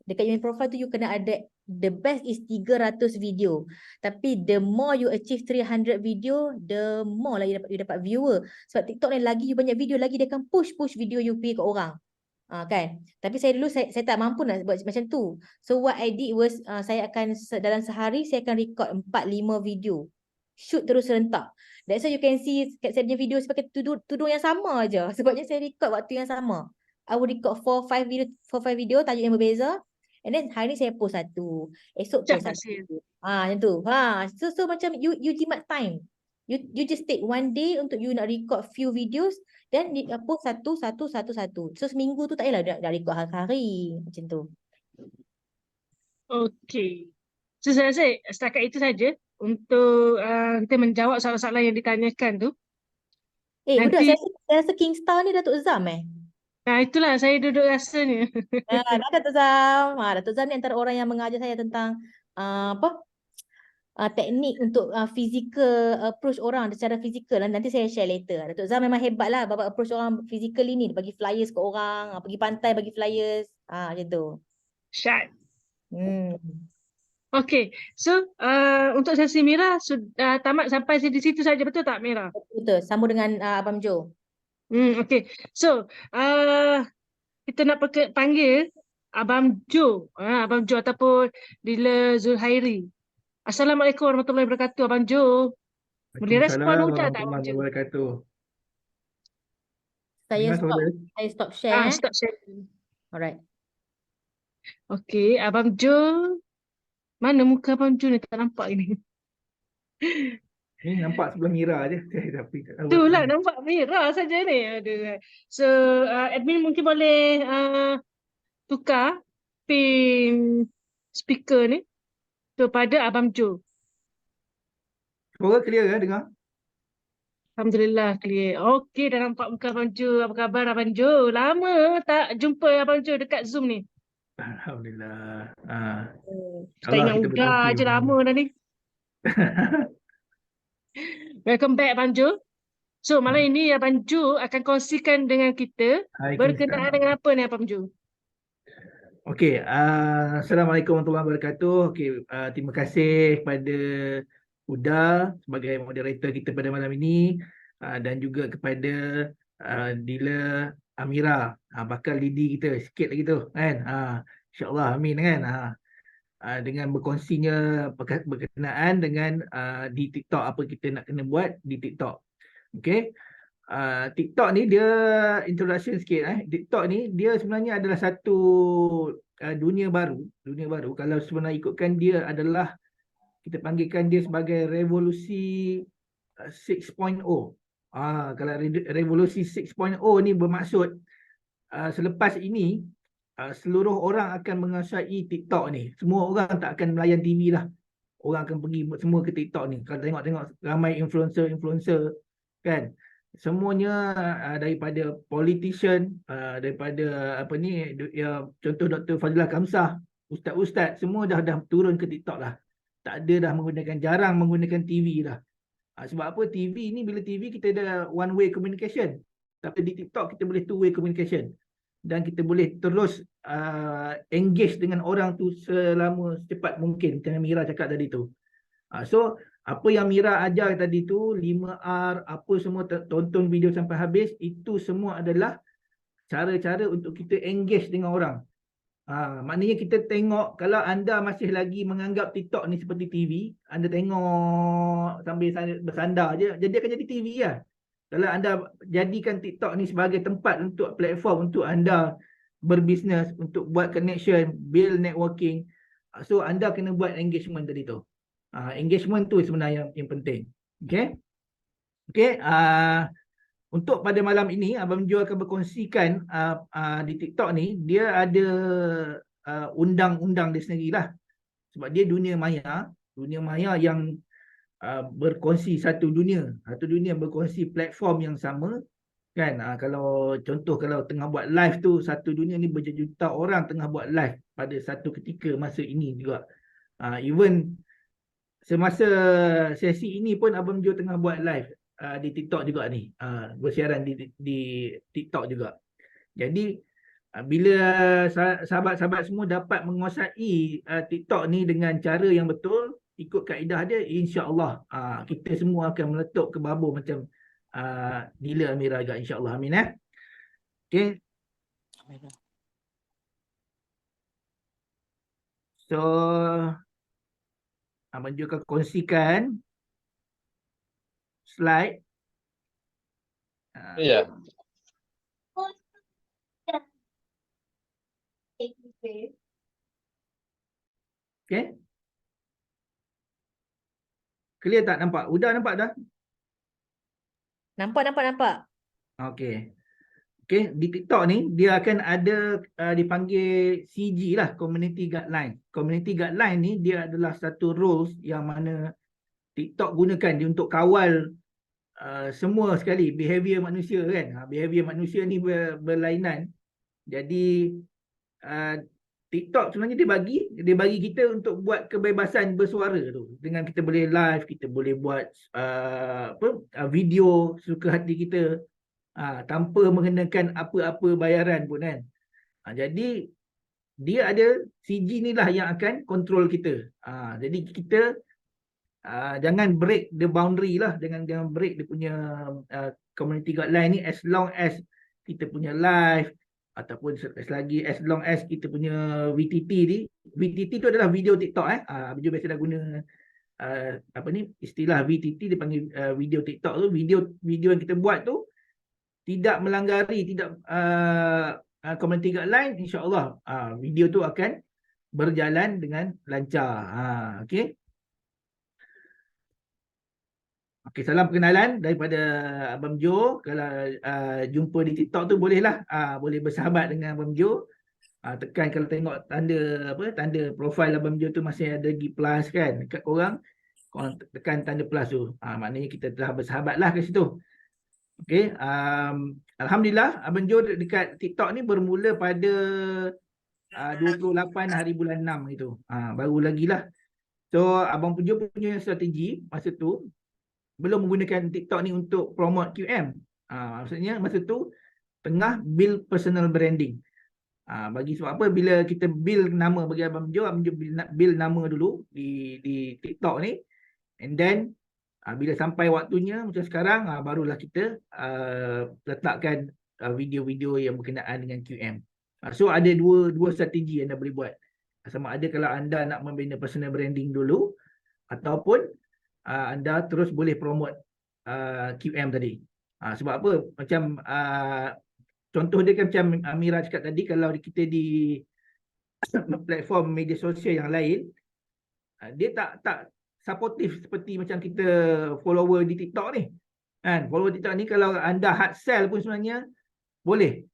Dekat your profile tu you kena ada the best is 300 video. Tapi the more you achieve 300 video, the more lah you dapat viewer. Sebab TikTok ni lagi you banyak video lagi dia akan push video you pergi ke orang. Kan? Tapi saya dulu saya tak mampu nak buat macam tu. So what I did was saya akan dalam sehari saya akan record 4-5 video. Shoot terus serentak. That's why you can see saya punya video sebagai tudung yang sama aja. Sebabnya saya record waktu yang sama. I will record 4-5 video tajuk yang berbeza. And then hari ni saya post satu. Esok post satu. Macam tu. So macam you jimat time. You just take one day untuk you nak record few videos. Then post satu. So seminggu tu tak payahlah nak record hari-hari. Macam tu. Okay. So saya rasa setakat itu saja. untuk kita menjawab soalan-soalan yang ditanyakan tu. Budak, Nanti, saya rasa King Star ni Datuk Zam itulah saya duduk rasanya. Datuk Zam. Datuk Zam ni antara orang yang mengajar saya tentang teknik untuk physical approach orang secara fizikal. Nanti saya share later. Datuk Zam memang hebat lah bab approach orang fizikal ini. Dia bagi flyers ke orang, pergi pantai bagi flyers. Macam tu. Syat. Hmm. Okay, so untuk sesi Mira sudah tamat sampai di situ saja, betul tak Mira? Betul. Sambung dengan Abang Jo. Okay, so kita nak panggil Abang Jo, Abang Jo ataupun Dila Zulhairi. Assalamualaikum warahmatullahi wabarakatuh, Abang Jo. Boleh respon Waalaikumsalam ucap tak Abang warahmatullahi Jo? wabarakatuh. Saya Dengar suara? stop share. Stop sharing. Alright. Okay, Abang Jo. Mana muka Abang Jo ni? Tak nampak ini. Ni nampak sebelah Mira je. Tapi tak tahu Itulah mana. nampak merah saja ni. Aduh. So admin mungkin boleh tukar pin speaker ni kepada Abang Jo. Suara clear kan dengar? Alhamdulillah clear. Okey, dah nampak muka Abang Jo. Apa khabar Abang Jo? Lama tak jumpa Abang Jo dekat Zoom ni. Alhamdulillah. Kita Allah ingat kita udah berkongsi je bersama. lama dah ni. Welcome back Abang Jo. So malam ini Abang Jo akan kongsikan dengan kita Hai, berkenaan dengan apa ni Abang Jo? Okey, Assalamualaikum warahmatullahi wabarakatuh. Okey, terima kasih kepada Huda sebagai moderator kita pada malam ini, dan juga kepada Dila Amira, bakal lidi kita sikit lagi tu kan. InsyaAllah, amin kan. Dengan berkongsinya berkenaan dengan di TikTok, apa kita nak kena buat di TikTok. Okey. TikTok ni dia introduction sikit. TikTok ni dia sebenarnya adalah satu dunia baru. Kalau sebenarnya ikutkan, dia adalah, kita panggilkan dia sebagai revolusi 6.0. Kalau revolusi 6.0 ni bermaksud selepas ini seluruh orang akan menguasai TikTok ni. Semua orang tak akan melayan TV lah. Orang akan pergi semua ke TikTok ni. Kalau tengok ramai influencer kan. Semuanya daripada politician, daripada contoh Dr. Fadilah Kamsah, ustaz-ustaz, semua dah turun ke TikTok lah. Tak ada dah jarang menggunakan TV dah. Sebab apa? TV ni, bila TV kita ada one way communication. Tapi di TikTok kita boleh two way communication. Dan kita boleh terus engage dengan orang tu secepat mungkin. Macam Mira cakap tadi tu. So, apa yang Mira ajar tadi tu, 5R, apa semua, tonton video sampai habis, itu semua adalah cara-cara untuk kita engage dengan orang. Maknanya kita tengok, kalau anda masih lagi menganggap TikTok ni seperti TV, anda tengok sambil bersandar je, jadi akan jadi TV lah. Kalau anda jadikan TikTok ni sebagai tempat untuk platform untuk anda berbisnes, untuk buat connection, build networking, so anda kena buat engagement tadi tu. Engagement tu sebenarnya yang penting. Okay. Untuk pada malam ini, Abang Jo akan berkongsikan di TikTok ni, dia ada undang-undang dia sendirilah. Sebab dia dunia maya yang berkongsi satu dunia berkongsi platform yang sama kan. Kalau tengah buat live tu, satu dunia ni berjuta orang tengah buat live pada satu ketika masa ini juga. Even semasa sesi ini pun Abang Jo tengah buat live di TikTok juga ni, bersiaran di TikTok juga. Jadi bila sahabat-sahabat semua dapat menguasai TikTok ni dengan cara yang betul, ikut kaedah dia, insya-Allah kita semua akan meletup ke babur macam Dila Amira juga, insya-Allah. Amin. Okay. So Abang Jo akan kongsikan slide. Ya. Okay. Clear tak nampak? Udah nampak dah? Nampak. Okay. Okay, di TikTok ni dia akan ada dipanggil CG lah, Community Guideline. Community Guideline ni dia adalah satu rules yang mana TikTok gunakan dia untuk kawal semua sekali behavior manusia kan. Behavior manusia ni berlainan. Jadi TikTok sebenarnya dia bagi kita untuk buat kebebasan bersuara tu. Dengan kita boleh live, kita boleh buat video suka hati kita tanpa mengenakan apa-apa bayaran pun kan. Jadi dia ada CG ni lah yang akan control kita. Jadi kita jangan break the boundary lah, jangan break dia punya community guideline ni, as long as kita punya live ataupun selagi as long as kita punya VTT ni. VTT tu adalah video TikTok Abang Jo biasa dah guna istilah VTT, dia panggil video TikTok tu. Video yang kita buat tu tidak melanggari community guideline, insya-Allah video tu akan berjalan dengan lancar. Okey. Okey, salam perkenalan daripada Abang Jo. Kalau jumpa di TikTok tu bolehlah boleh bersahabat dengan Abang Jo. Tekan kalau tengok tanda profil Abang Jo tu masih ada G+ kan dekat korang tekan tanda plus tu. Maknanya kita telah bersahabatlah kat situ. Okey, alhamdulillah Abang Jo dekat TikTok ni bermula pada 28 hari bulan 6 gitu. Baru lagi lah. So Abang Jo punya strategi masa tu belum menggunakan TikTok ni untuk promote QM. Maksudnya masa tu tengah build personal branding. Bagi sebab apa, bila kita build nama bagi Abang Jo build nama dulu di TikTok ni, and then bila sampai waktunya macam sekarang, barulah kita letakkan video-video yang berkenaan dengan QM. So ada dua strategi yang anda boleh buat. Sama ada kalau anda nak membina personal branding dulu, ataupun anda terus boleh promote QM tadi. Sebab apa? Macam contoh dia kan macam Amira cakap tadi, kalau kita di platform media sosial yang lain, dia tak supportive seperti macam kita follower di TikTok ni. Kan? Follower TikTok ni kalau anda hard sell pun sebenarnya boleh.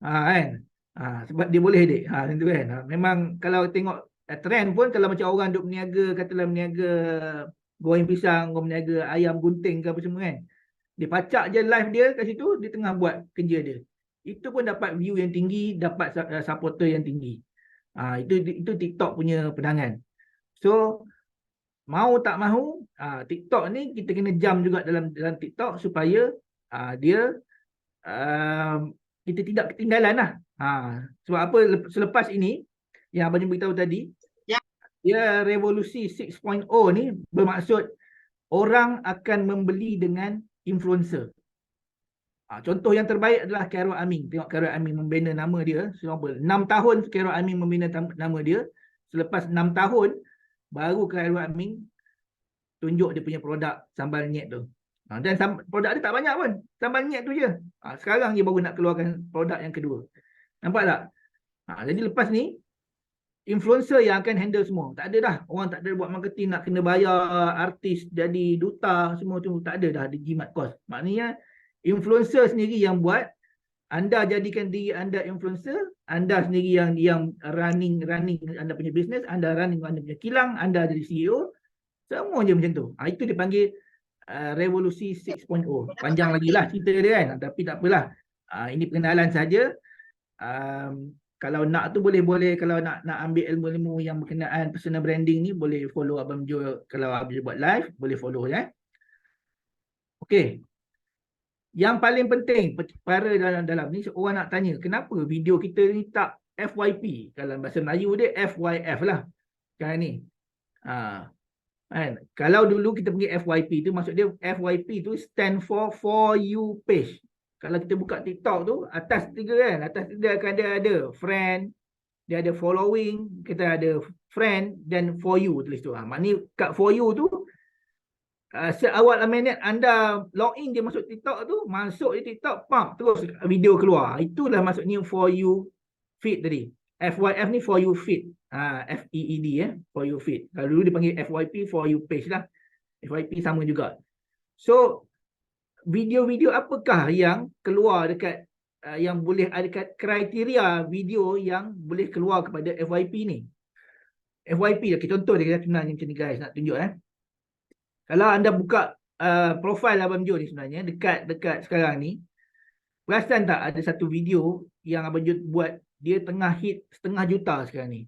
Kan? Sebab dia boleh dek. Tentu kan. Memang kalau tengok trend pun, kalau macam orang duk berniaga, katalah berniaga goreng pisang, orang berniaga ayam gunting ke apa semua kan, dia pacak je live dia kat situ, dia tengah buat kerja dia. Itu pun dapat view yang tinggi, dapat supporter yang tinggi. Itu TikTok punya pedangan. So mau tak mahu, TikTok ni kita kena jam juga dalam TikTok supaya dia kita tidak ketinggalan lah. Sebab apa, selepas ini yang Abang beritahu tadi, dia revolusi 6.0 ni bermaksud orang akan membeli dengan influencer. Contoh yang terbaik adalah Carol Amin. Tengok Carol Amin membina nama dia. 6 tahun Carol Amin membina nama dia. Selepas 6 tahun, baru Carol Amin tunjuk dia punya produk sambal nyet tu. Dan produk dia tak banyak pun. Sambal nyet tu je. Sekarang dia baru nak keluarkan produk yang kedua. Nampak tak? Jadi lepas ni, influencer yang akan handle semua. Tak ada dah. Orang tak ada buat marketing, nak kena bayar artis jadi duta, semua tu tak ada dah, dijimat kos. Maknanya influencer sendiri yang buat. Anda jadikan diri anda influencer, anda sendiri yang running anda punya business, anda running anda punya kilang, anda jadi CEO, semua je macam tu. Itu dipanggil revolusi 6.0. Panjang lagi lah cerita dia kan, tapi tak apalah. Ini perkenalan saja. Kalau nak tu boleh kalau nak ambil ilmu-ilmu yang berkenaan personal branding ni, boleh follow Abang Jo. Kalau Abang Jo buat live, boleh follow ya. Okey. Yang paling penting para dalam ni, orang nak tanya, kenapa video kita ni tak FYP? Kalau bahasa Melayu dia FYF lah. Kan ni. Kan? Kalau dulu kita pergi FYP tu, maksud dia FYP tu stand for you page. Kalau kita buka TikTok tu, atas tiga kan, atas tiga akan ada friend, dia ada following, kita ada friend dan for you tulis tu. Maknanya kat for you tu, seawal minit anda login je masuk TikTok tu, masuk di TikTok, pam, terus video keluar. Itulah maksudnya for you feed tadi. FYF ni for you feed. FEED for you feed. Kalau dulu dipanggil FYP, for you page lah. FYP sama juga. So video-video apakah yang keluar dekat yang boleh ada dekat kriteria video yang boleh keluar kepada FYP ni? FYP, okay, contoh dia kenal macam ni guys, nak tunjuk Kalau anda buka profil Abang Jo ni sebenarnya dekat sekarang ni, perasan tak ada satu video yang Abang Jo buat, dia tengah hit 1/2 juta sekarang ni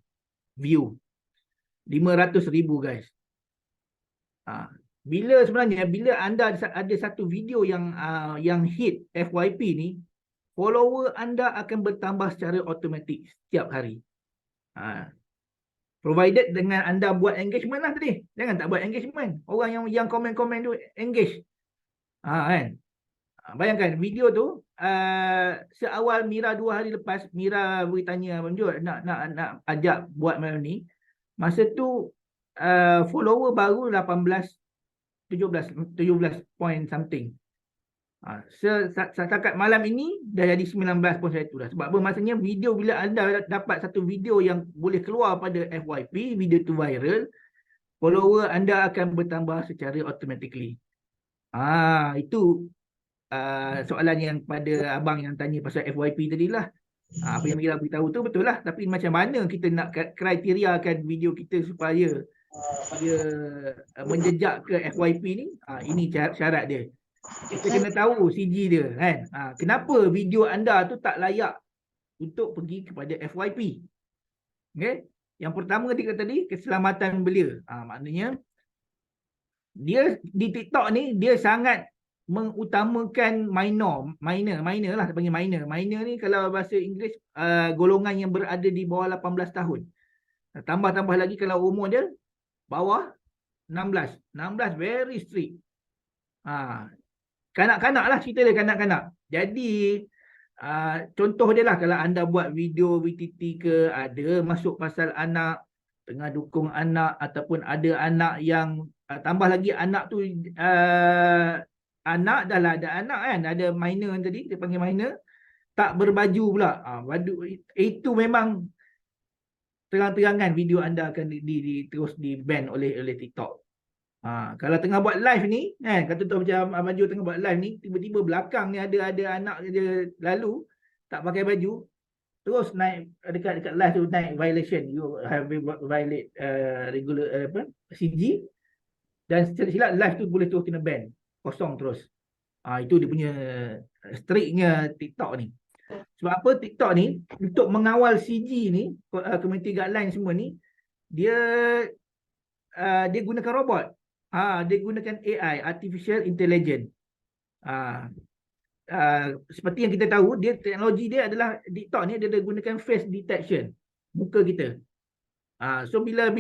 view, 500,000 guys. Bila anda ada satu video yang hit FYP ni, follower anda akan bertambah secara automatik setiap hari. Provided dengan anda buat engagement lah tadi. Jangan tak buat engagement. Orang yang komen-komen tu engage. Kan? Bayangkan video tu seawal Mira 2 hari lepas, Mira bertanya Abang Jo nak ajak buat malam ni. Masa tu follower baru 17 point something. Setakat malam ini dah jadi 19.1 dah. Sebab apa? Maksudnya video, bila anda dapat satu video yang boleh keluar pada FYP, video tu viral, follower anda akan bertambah secara automatically. Itu soalan yang pada abang yang tanya pasal FYP tadi lah. Apa yang Mira beritahu tu betul lah. Tapi macam mana kita nak kriteriakan video kita supaya menjejak ke FYP ni? Ini syarat dia. Kita kena tahu CG dia kan. Kenapa video anda tu tak layak untuk pergi kepada FYP? Okay? Yang pertama tadi keselamatan belia. Maknanya dia di TikTok ni dia sangat mengutamakan minor lah, dia panggil minor. Minor ni kalau bahasa Inggeris golongan yang berada di bawah 18 tahun. Tambah lagi kalau umur dia bawah 16 very strict. Kanak-kanak lah cerita dia, kanak-kanak. Jadi contoh dia lah, kalau anda buat video VTT ke, ada masuk pasal anak, tengah dukung anak, ataupun ada anak yang tambah lagi anak tu anak dah lah ada anak kan, ada minor tadi, dia panggil minor, tak berbaju pula. Itu memang terang-terangan video anda akan terus di-ban oleh TikTok. Kalau tengah buat live ni kan, kata tu macam Abang Jo tengah buat live ni, tiba-tiba belakang ni ada anak dia lalu tak pakai baju, terus naik dekat live tu, naik violation, you have violate regular CG, dan silap live tu boleh terus kena ban, kosong terus. Itu dia punya striknya TikTok ni. Sebab apa? TikTok ni untuk mengawal CG ni, community guideline semua ni, dia gunakan robot. Dia gunakan AI, artificial intelligence. Seperti yang kita tahu, teknologi dia adalah, TikTok ni dia gunakan face detection muka kita. So bila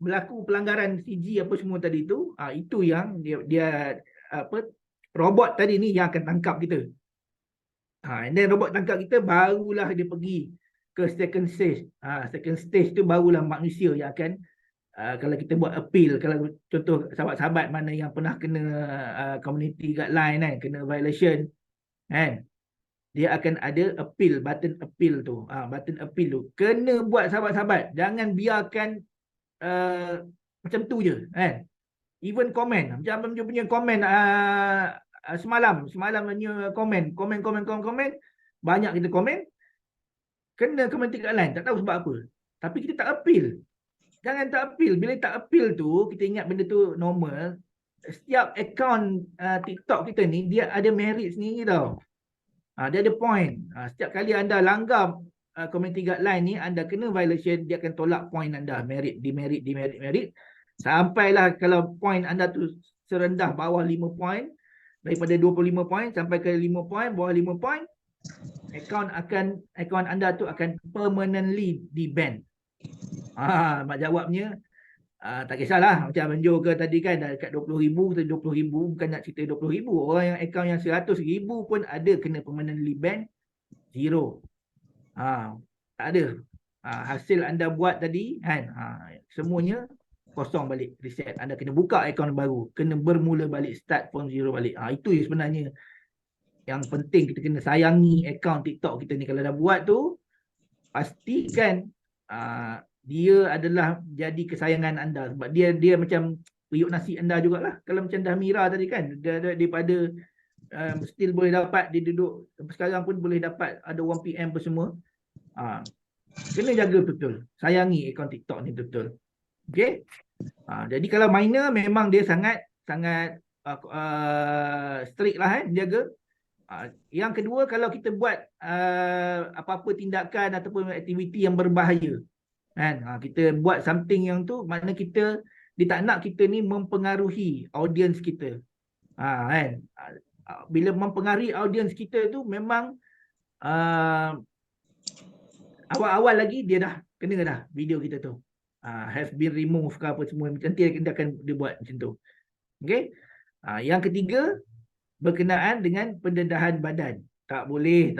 berlaku pelanggaran CG apa semua tadi tu, itu yang dia robot tadi ni yang akan tangkap kita. And then robot tangkap kita, barulah dia pergi ke second stage. Second stage tu barulah manusia yang akan kalau kita buat appeal, kalau contoh sahabat-sahabat mana yang pernah kena community guideline kan, kena violation kan, dia akan ada appeal, button appeal tu. Button appeal tu kena buat sahabat-sahabat, jangan biarkan macam tu je kan. Even komen, macam Abang Jo punya komen semalam punya komen banyak kita komen, kena community guideline, tak tahu sebab apa, tapi kita tak appeal. Jangan tak appeal. Bila tak appeal tu, kita ingat benda tu normal. Setiap akaun TikTok kita ni, dia ada merit sendiri tau. Dia ada point. Setiap kali anda langgar community guideline ni, anda kena violation, dia akan tolak point anda. Merit. Sampailah kalau point anda tu serendah bawah 5 point, daripada 25 point sampai ke 5 point, bawah 5 point, akaun anda tu akan permanently di-ban. Mak jawabnya tak kisahlah, macam Abang Jo ke tadi kan, dah dekat 20,000, kita 20,000, bukan nak cerita 20,000, orang yang akaun yang 100,000 pun ada kena permanently ban, zero. Tak ada. Hasil anda buat tadi kan, semuanya kosong balik, reset. Anda kena buka akaun baru, kena bermula balik, start from zero balik. Itu sebenarnya yang penting, kita kena sayangi akaun TikTok kita ni. Kalau dah buat tu, pastikan dia adalah jadi kesayangan anda, sebab dia macam periuk nasi anda jugalah. Kalau macam dah Mira tadi kan, daripada still boleh dapat, dia duduk sekarang pun boleh dapat, ada 1 PM apa semua. Kena jaga betul, sayangi akaun TikTok ni betul. Okay. Jadi kalau minor memang dia sangat strict lah menjaga. Yang kedua, kalau kita buat apa-apa tindakan ataupun aktiviti yang berbahaya, kan, kita buat something yang tu, makna dia tak nak kita ni mempengaruhi audience kita. Kan, bila mempengaruhi audience kita tu memang awal-awal lagi dia dah kena dah video kita tu have been removed ke apa semua, nanti dia akan dia buat macam tu. Okey. Yang ketiga, berkenaan dengan pendedahan badan. Tak boleh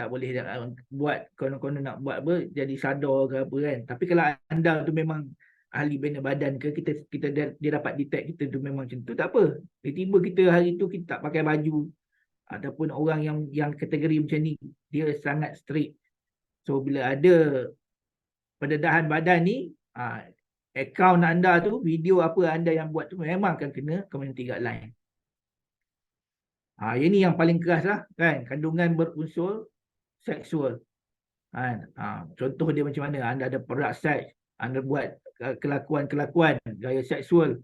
buat konon-konon nak buat apa jadi sadar ke apa kan. Tapi kalau anda tu memang ahli bina badan ke, dia dapat detect kita tu memang macam tu, tak apa. Tiba-tiba kita hari tu kita tak pakai baju, ataupun orang yang kategori macam ni dia sangat strict. So bila ada pendedahan badan ni, akaun anda tu, video apa anda yang buat tu memang akan kena community guideline. Ini yang paling keras lah kan, kandungan berunsur seksual. Contoh dia macam mana, anda ada produk seks, anda buat kelakuan gaya seksual,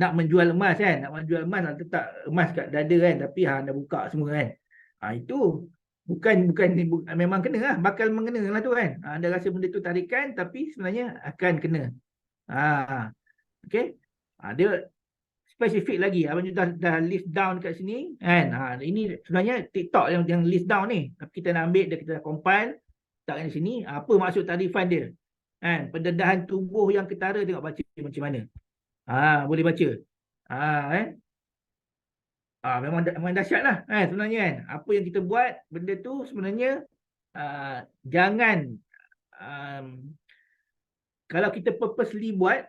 nak menjual emas kan, nak letak emas kat dada kan, tapi anda buka semua kan. Itu bukan memang kena lah, bakal mengena lah tu kan. Anda rasa benda tu tarikan tapi sebenarnya akan kena. Okey. Dia spesifik lagi, abang dah list down kat sini kan. Ini sebenarnya TikTok yang list down ni, tapi kita nak ambil dia, kita dah compile letak kat sini. Apa maksud tarifan dia kan? Pendedahan tubuh yang ketara, tengok baca macam mana. Boleh baca. Memang dahsyat lah kan sebenarnya kan. Apa yang kita buat, benda tu sebenarnya jangan kalau kita purposely buat,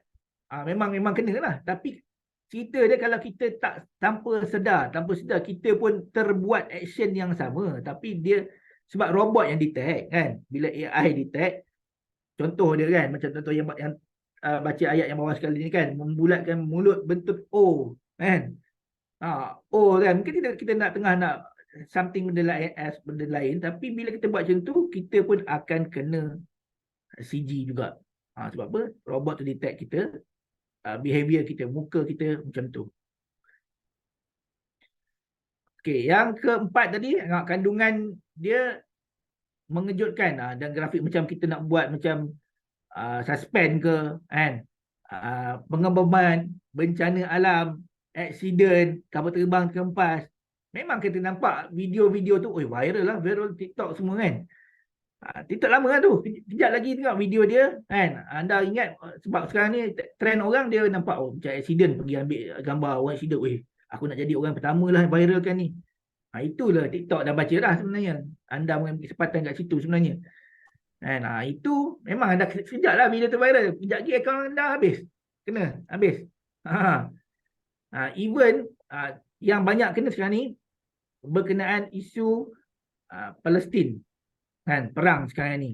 memang kena lah. Tapi cerita dia kalau kita tak tanpa sedar kita pun terbuat action yang sama, tapi dia sebab robot yang detect kan. Bila AI detect, contoh dia kan, macam contoh yang baca ayat yang bawah sekali ni kan, membulatkan mulut bentuk O kan. Kan, mungkin kita nak tengah nak something benda lain, tapi bila kita buat macam tu, kita pun akan kena CG juga. Sebab apa? Robot tu detect kita, behavior kita, muka kita macam tu. Okey, yang keempat tadi, kandungan dia mengejutkan. Dan grafik macam kita nak buat macam suspend ke kan, pengeboman, bencana alam, aksiden, kapal terbang terhempas. Memang kita nampak video-video tu, viral lah, viral TikTok semua kan. TikTok lama lah tu. Kejap lagi tengok video dia kan. Anda ingat, sebab sekarang ni trend orang dia nampak macam aksiden, pergi ambil gambar orang aksiden. Aku nak jadi orang pertama lah viralkan ni. Itulah TikTok dah baca dah sebenarnya. Anda mengambil kesempatan kat situ sebenarnya. Kan? Itu memang anda sekejap lah video tu viral. Kejap lagi akaun anda habis. Kena, habis. Even yang banyak kena sekarang ni berkenaan isu Palestin kan, perang sekarang ni.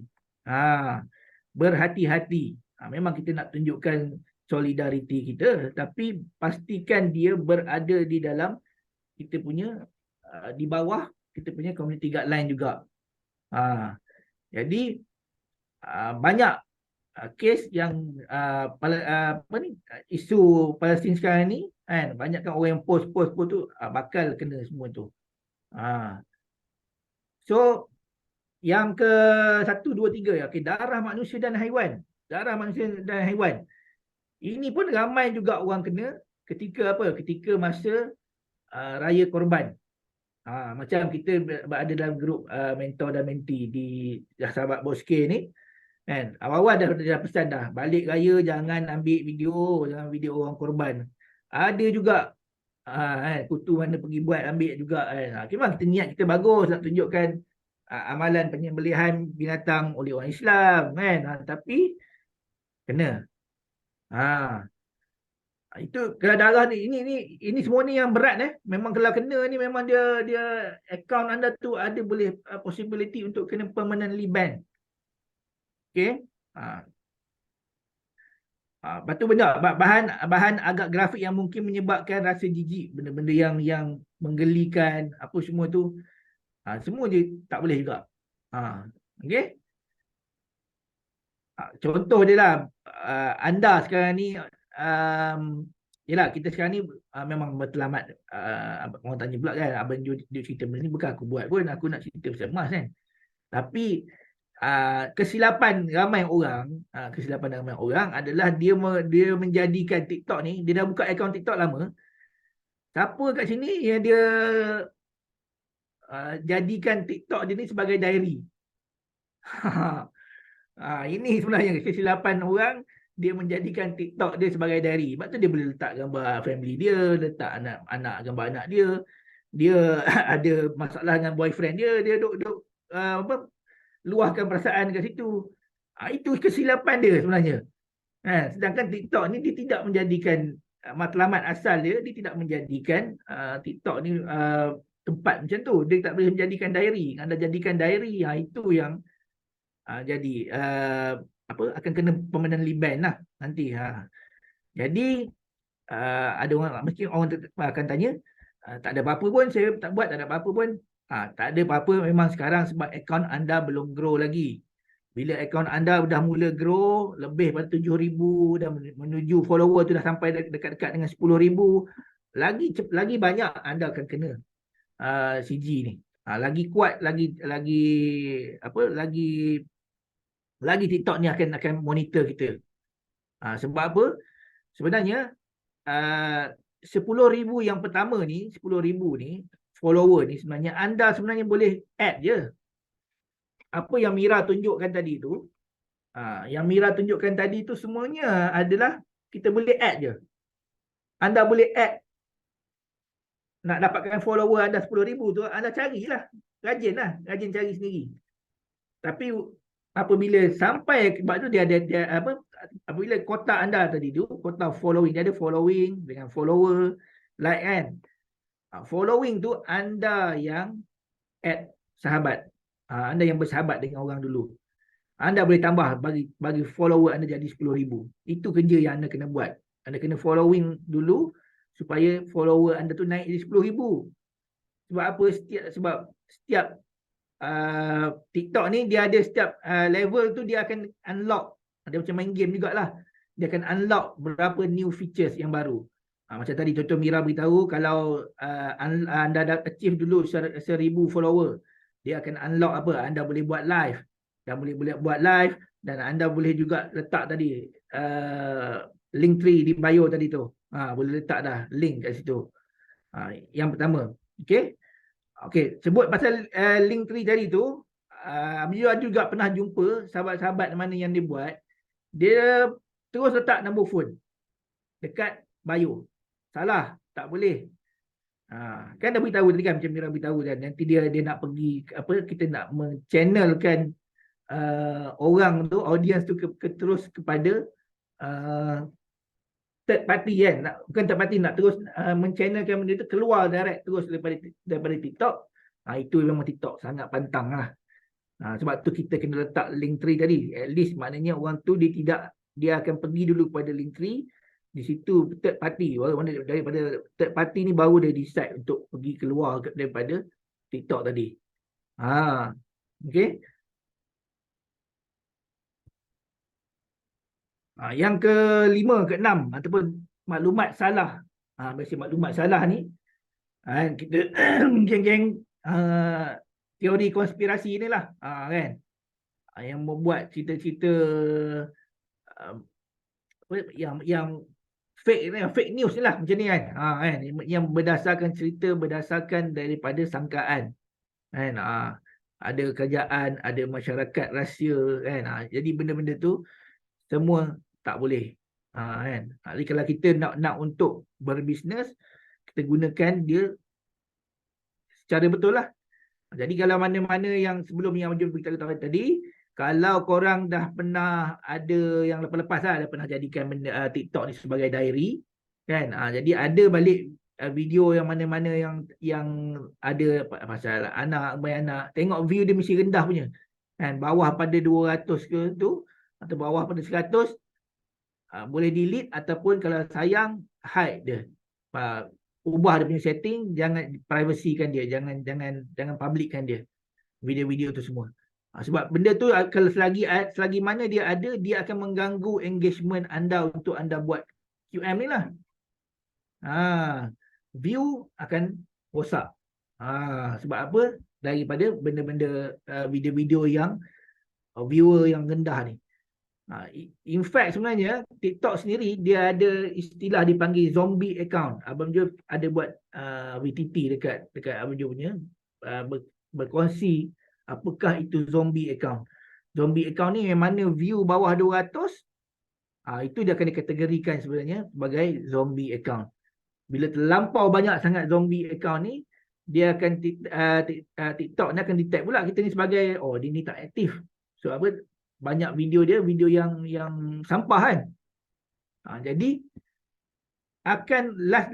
Berhati-hati. Memang kita nak tunjukkan solidariti kita, tapi pastikan dia berada di dalam kita punya di bawah kita punya community guideline juga. Jadi banyak kes yang isu Palestin sekarang ni kan, banyakkan orang yang post tu bakal kena semua tu. So yang ke 1, 2, 3, okey, darah manusia dan haiwan. Darah manusia dan haiwan. Ini pun ramai juga orang kena ketika apa? Ketika masa raya korban. Macam kita berada dalam grup mentor dan menti di sahabat Boske ni kan. Awal-awal dah pesan dah, balik raya jangan ambil video, jangan video orang korban. Ada juga kutu mana pergi buat ambil juga kan. Memang kita niat kita bagus nak tunjukkan amalan penyembelihan binatang oleh orang Islam kan. Tapi kena. Itu kalau darah ni, ini semua ni yang berat Memang kalau kena ni memang dia akaun anda tu ada boleh possibility untuk kena permanently ban. Okey. Lepas tu bahan agak grafik yang mungkin menyebabkan rasa jijik, benda-benda yang menggelikan, apa semua tu, semua je tak boleh juga. Okey. Contoh dia lah, anda sekarang ni yelah kita sekarang ni memang bertelamat. Orang tanya pula kan, Abang Jo dia cerita benda ni, bukan aku buat pun, aku nak cerita pasal emas kan. Tapi kesilapan ramai orang adalah dia menjadikan TikTok ni, dia dah buka akaun TikTok lama. Siapa kat sini yang dia jadikan TikTok dia ni sebagai diary. Ini sebenarnya kesilapan orang, dia menjadikan TikTok dia sebagai diary. Sebab tu dia boleh letak gambar family dia, letak anak gambar anak dia. Dia ada masalah dengan boyfriend dia duk luahkan perasaan kat situ. Itu kesilapan dia sebenarnya. Sedangkan TikTok ni dia tidak menjadikan matlamat asal dia tidak menjadikan TikTok ni tempat macam tu. Dia tak boleh menjadikan diary. Anda jadikan diary, itu yang jadi akan kena permanently ban lah nanti. Jadi ada orang, mesti orang akan tanya, tak ada apa-apa pun, saya tak buat, tak ada apa-apa pun. Tak ada apa-apa memang sekarang sebab akaun anda belum grow lagi. Bila akaun anda dah mula grow, lebih pada 7,000 dah menuju follower tu dah sampai dekat-dekat dengan 10,000, lagi banyak anda akan kena CG ni. Lagi kuat, lagi TikTok ni akan monitor kita. Sebab apa? Sebenarnya 10,000 yang pertama ni, 10,000 ni follower ni sebenarnya anda boleh add je. Apa yang Mira tunjukkan tadi tu, semuanya adalah kita boleh add je. Anda boleh add. Nak dapatkan follower anda 10,000 tu, anda carilah. Rajin cari sendiri. Tapi apabila sampai, sebab tu dia ada apabila kotak anda tadi tu, kotak following, dia ada following dengan follower, like kan. Following tu anda yang add sahabat. Anda yang bersahabat dengan orang dulu. Anda boleh tambah bagi follower anda jadi 10,000. Itu kerja yang anda kena buat. Anda kena following dulu supaya follower anda tu naik jadi 10,000. Sebab apa? Sebab setiap TikTok ni dia ada setiap level tu dia akan unlock. Dia macam main game jugalah. Dia akan unlock berapa new features yang baru. Macam tadi contoh Mira beritahu, kalau anda dah achieve dulu 1,000 follower, dia akan unlock apa? Anda boleh buat live. Dan anda boleh juga letak tadi Linktree di bio tadi tu. Boleh letak dah link kat situ. Yang pertama. Okey, sebut pasal Linktree tadi tu, Abang juga pernah jumpa sahabat-sahabat mana yang dia buat, dia terus letak nombor phone dekat bio. Salah, tak boleh. Kan dah beritahu tadi kan, macam Mira beritahu kan, nanti dia nak pergi kita nak men-channelkan orang tu, audience tu terus kepada third party kan. Bukan third party, nak terus men-channelkan benda tu keluar direct terus daripada TikTok. Itu memang TikTok sangat pantang lah. Sebab tu kita kena letak Linktree tadi. At least maknanya orang tu dia akan pergi dulu kepada Linktree. Di situ third party, daripada third party ni baru dia decide untuk pergi keluar daripada TikTok tadi. Okey. Yang kelima, keenam ataupun maklumat salah. Biasa maklumat salah ni kita geng-geng teori konspirasi ni lah, kan, yang membuat cerita-cerita yang fake news ni lah, macam ni kan, yang berdasarkan cerita, berdasarkan daripada sangkaan kan. Ada kerajaan, ada masyarakat rahsia kan. Jadi benda-benda tu semua tak boleh, kan. Jadi kalau kita nak untuk berbisnes, kita gunakan dia secara betul lah. Jadi kalau mana-mana yang sebelum yang Abang beritahu tadi, kalau korang dah pernah ada yang lepas-lepas lah, dah pernah jadikan TikTok ni sebagai diary kan. Jadi ada balik video yang mana-mana yang ada pasal anak, tengok view dia mesti rendah punya kan, bawah pada 200 ke tu, atau bawah pada 100, boleh delete, ataupun kalau sayang hide dia. Ubah dia punya setting, jangan privacykan dia, jangan publickan dia video-video tu semua. Sebab benda tu kalau selagi mana dia ada, dia akan mengganggu engagement anda untuk anda buat QM ni lah. View akan rosak. Sebab apa? Daripada benda-benda video-video yang viewer yang rendah ni. In fact sebenarnya TikTok sendiri dia ada istilah dipanggil zombie account. Abang Jo ada buat VTT dekat Abang Jo punya berkongsi apakah itu zombie account. Zombie account ni yang mana view bawah 200, itu dia akan dikategorikan sebenarnya sebagai zombie account. Bila terlampau banyak sangat zombie account ni, dia akan TikTok ni akan detect pula kita ni sebagai dia ni tak aktif. So apa, banyak video dia video yang sampah kan. Jadi akan last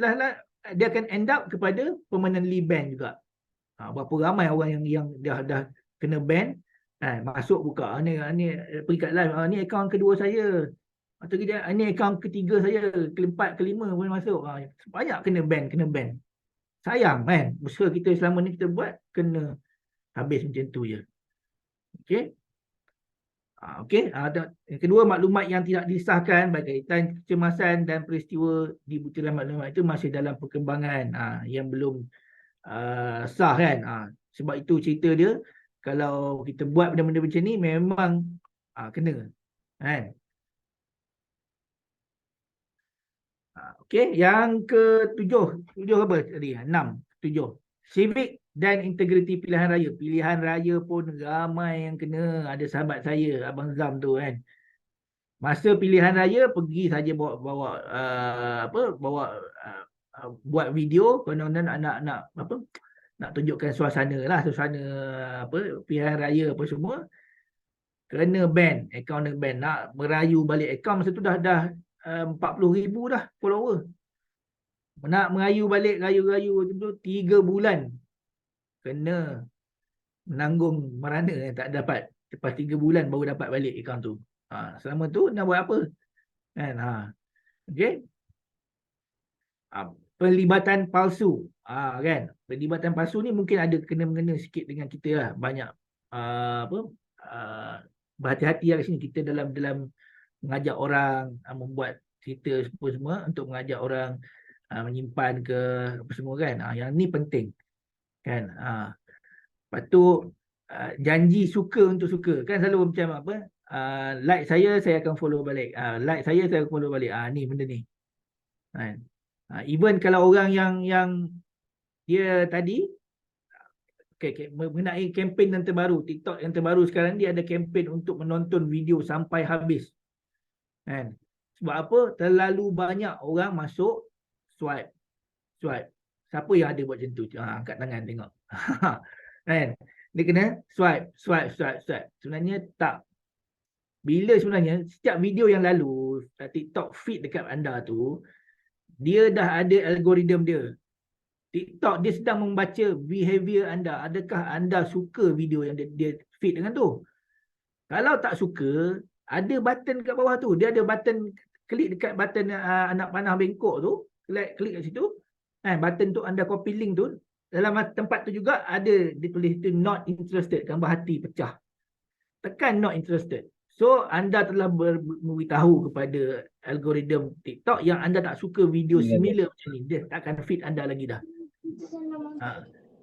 dia akan end up kepada permanently ban juga. Berapa ramai orang yang dah kena ban, masuk buka ni pergi kat live, ni akaun kedua saya. Atau ni akaun ketiga saya, keempat, kelima boleh masuk. Banyak kena ban. Sayang kan, usaha kita selama ni kita buat kena habis macam tu je. Okey. Yang kedua, maklumat yang tidak disahkan berkaitan kecemasan dan peristiwa di butiran maklumat itu masih dalam perkembangan, yang belum sah kan. Sebab itu cerita dia, kalau kita buat benda-benda macam ni memang kena kan. Okey, yang ke-7 apa tadi? 6, 7. Civic dan integriti pilihan raya. Pilihan raya pun ramai yang kena. Ada sahabat saya, Abang Zam tu kan. Masa pilihan raya pergi saja bawa buat video konon-konon nak tunjukkan suasana pilihan raya apa semua. Kena ban, akaun kena ban. Nak merayu balik akaun masa tu dah 40,000 dah follower. Nak merayu balik, rayu-rayu tu 3 bulan. Kena menanggung merana tak dapat. Lepas 3 bulan baru dapat balik akaun tu. Selama tu nak buat apa? Kan? Okey. Pelibatan palsu. Kan? Pelibatan palsu ni mungkin ada kena-mengena sikit dengan kita lah. Banyak berhati-hati lah kat sini. Kita dalam mengajak orang membuat cerita semua untuk mengajak orang menyimpan ke apa semua kan. Yang ni penting kan. Lepas tu janji suka untuk suka kan, selalu macam apa, like saya akan follow balik, like saya akan follow balik. Ni benda ni kan. Even kalau orang yang dia tadi mengenai kempen yang terbaru, TikTok yang terbaru sekarang, dia ada kempen untuk menonton video sampai habis kan. Sebab apa? Terlalu banyak orang masuk swipe. Siapa yang ada buat macam tu? Angkat tangan tengok. Kan? Dia kena swipe. Sebenarnya tak. Bila sebenarnya setiap video yang lalu TikTok feed dekat anda tu, dia dah ada algoritma dia. TikTok dia sedang membaca behavior anda. Adakah anda suka video yang dia feed dengan tu? Kalau tak suka, ada button kat bawah tu. Dia ada button, klik dekat button anak panah bengkok tu. Klik kat situ. Button tu anda copy link tu. Dalam tempat tu juga ada dia tulis tu not interested. Gambar hati pecah. Tekan not interested. So anda telah memberitahu kepada algoritma TikTok yang anda tak suka video similar macam ni. Dia tak akan feed anda lagi dah.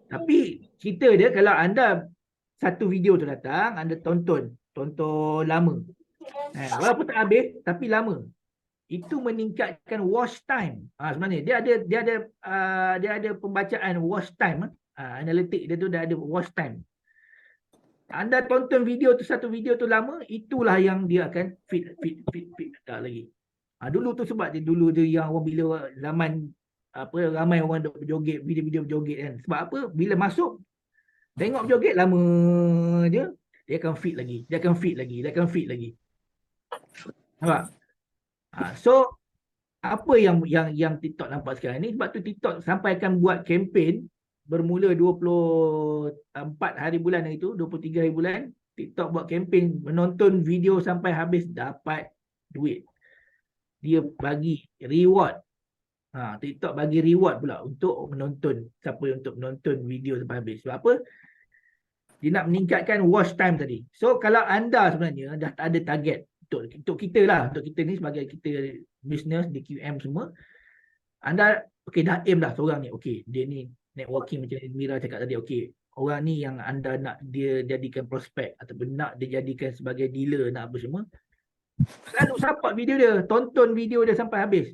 Tapi cerita dia, kalau anda satu video tu datang, anda tonton lama. Walaupun tak habis tapi lama. Itu meningkatkan watch time. Sebenarnya dia ada pembacaan watch time. Analitik dia tu dah ada watch time. Anda tonton satu video tu lama, itulah yang dia akan feed tak lagi. Dulu tu sebab dulu yang orang bila zaman ramai orang duk berjoget, video-video berjoget kan. Sebab apa? Bila masuk tengok berjoget lama je, dia akan feed lagi. Nampak? So apa yang TikTok nampak sekarang ni, sebab tu TikTok sampai akan buat kempen bermula 24 hari bulan itu, 23 hari bulan, TikTok buat kempen menonton video sampai habis dapat duit. Dia bagi reward. TikTok bagi reward pula untuk menonton, siapa untuk menonton video sampai habis. Sebab apa? Dia nak meningkatkan watch time tadi. So kalau anda sebenarnya dah tak ada target, untuk kita lah, untuk kita ni sebagai kita business di QM semua, anda okey dah aim dah seorang ni, okey dia ni networking macam Mira cakap tadi, okey orang ni yang anda nak dia jadikan prospek ataupun nak dia jadikan sebagai dealer, nak apa semua, selalu support video dia, tonton video dia sampai habis.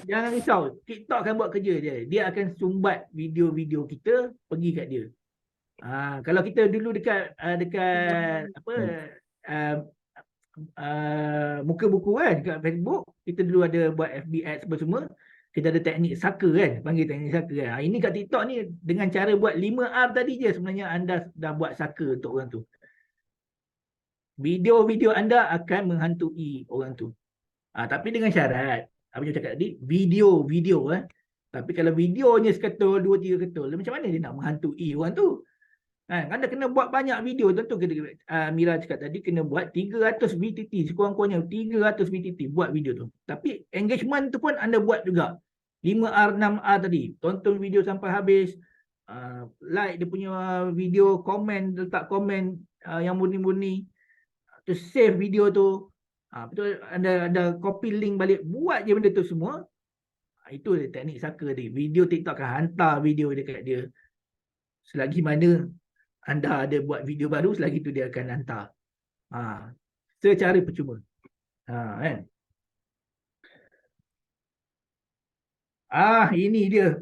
Jangan risau, TikTok akan buat kerja dia. Dia akan sumbat video-video kita pergi kat dia. Kalau kita dulu dekat apa muka buku kan dekat Facebook, kita dulu ada buat FB ads apa semua, kita ada teknik saka kan, panggil teknik saka kan. Ini kat TikTok ni dengan cara buat 5R tadi je sebenarnya anda dah buat saka untuk orang tu. Video-video anda akan menghantui orang tu. Tapi dengan syarat, apa yang cakap tadi, video. Tapi kalau videonya seketul, 2-3 ketul, macam mana dia nak menghantui orang tu? Anda kena buat banyak video. Tentu Mira cakap tadi, kena buat 300 VTT, sekurang-kurangnya 300 VTT buat video tu. Tapi engagement tu pun anda buat juga. 5R, 6R tadi. Tonton video sampai habis. Like dia punya video, komen, letak komen yang murni-murni. Tu save video tu. Betul, anda copy link balik, buat je benda tu semua. Itu teknik saka tadi. Video TikTok akan hantar video dekat dia. Selagi mana anda ada buat video baru, selagi tu dia akan hantar. Secara percuma. Kan? Ini dia.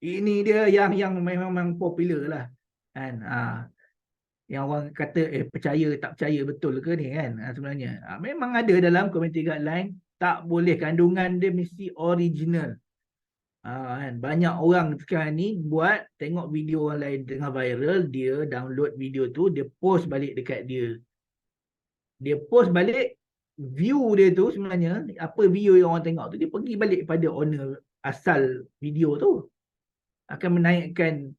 Ini dia yang memang popular lah. Kan? Yang orang kata percaya tak percaya betul ke ni kan, sebenarnya memang ada dalam community guideline, tak boleh, kandungan dia mesti original. Kan? Banyak orang sekarang ni buat, tengok video orang lain tengah viral, dia download video tu, dia post balik dekat dia. Dia post balik view dia tu, sebenarnya apa video yang orang tengok tu, dia pergi balik pada owner asal video tu. Akan menaikkan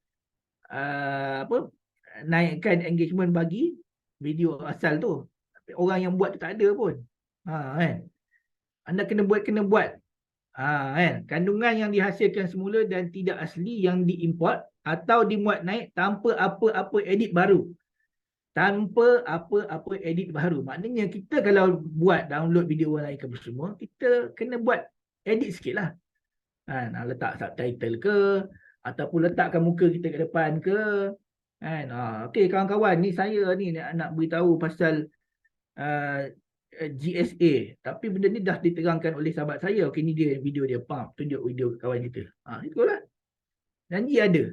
naikkan engagement bagi video asal tu. Tapi orang yang buat tu tak ada pun. Kan? Anda kena buat. Kan? Kandungan yang dihasilkan semula dan tidak asli yang diimport atau dimuat naik tanpa apa-apa edit baru. Maknanya kita kalau buat download video orang lain ke semua, kita kena buat edit sikit lah. Letak subtitle ke, ataupun letakkan muka kita ke depan ke. Kan? Okey kawan-kawan, ni saya ni nak beritahu pasal GSA, tapi benda ni dah diterangkan oleh sahabat saya. Okey, ni dia video dia, tunjuk video kawan kita. Itulah. Janji ada.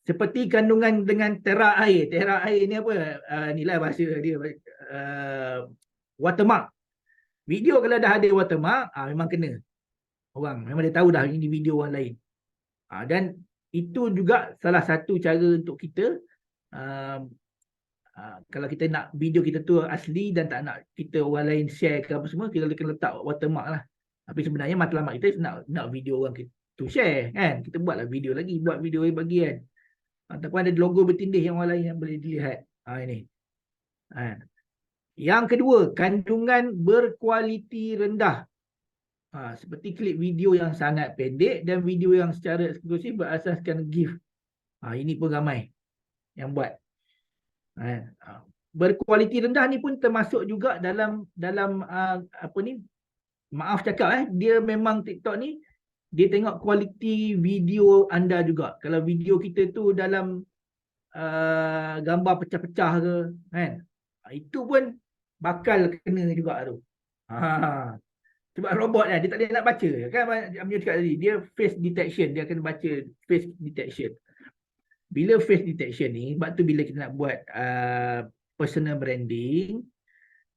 Seperti kandungan dengan tera air. Tera air ni apa? Inilah bahasa dia, watermark. Video kalau dah ada watermark, memang kena. Orang memang dia tahu dah ini video orang lain. Dan itu juga salah satu cara untuk kita, kalau kita nak video kita tu asli dan tak nak kita orang lain share ke apa semua, kita kena letak watermark lah. Tapi sebenarnya matlamat kita nak video orang tu share kan, kita buatlah video lagi, buat video bagi kan. Ataupun ada logo bertindih yang orang lain yang boleh dilihat. Ini. Yang kedua, kandungan berkualiti rendah. Seperti klip video yang sangat pendek dan video yang secara eksklusif berasaskan GIF. Ini pun ramai yang buat. Berkualiti rendah ni pun termasuk juga dalam apa ni, maaf cakap dia memang TikTok ni dia tengok kualiti video anda juga. Kalau video kita tu dalam gambar pecah-pecah ke kan, itu pun bakal kena juga tu. Sebab robot kan, dia tak boleh nak baca kan, Amir cakap tadi, dia face detection, dia akan baca face detection. Bila face detection ni, sebab tu bila kita nak buat personal branding,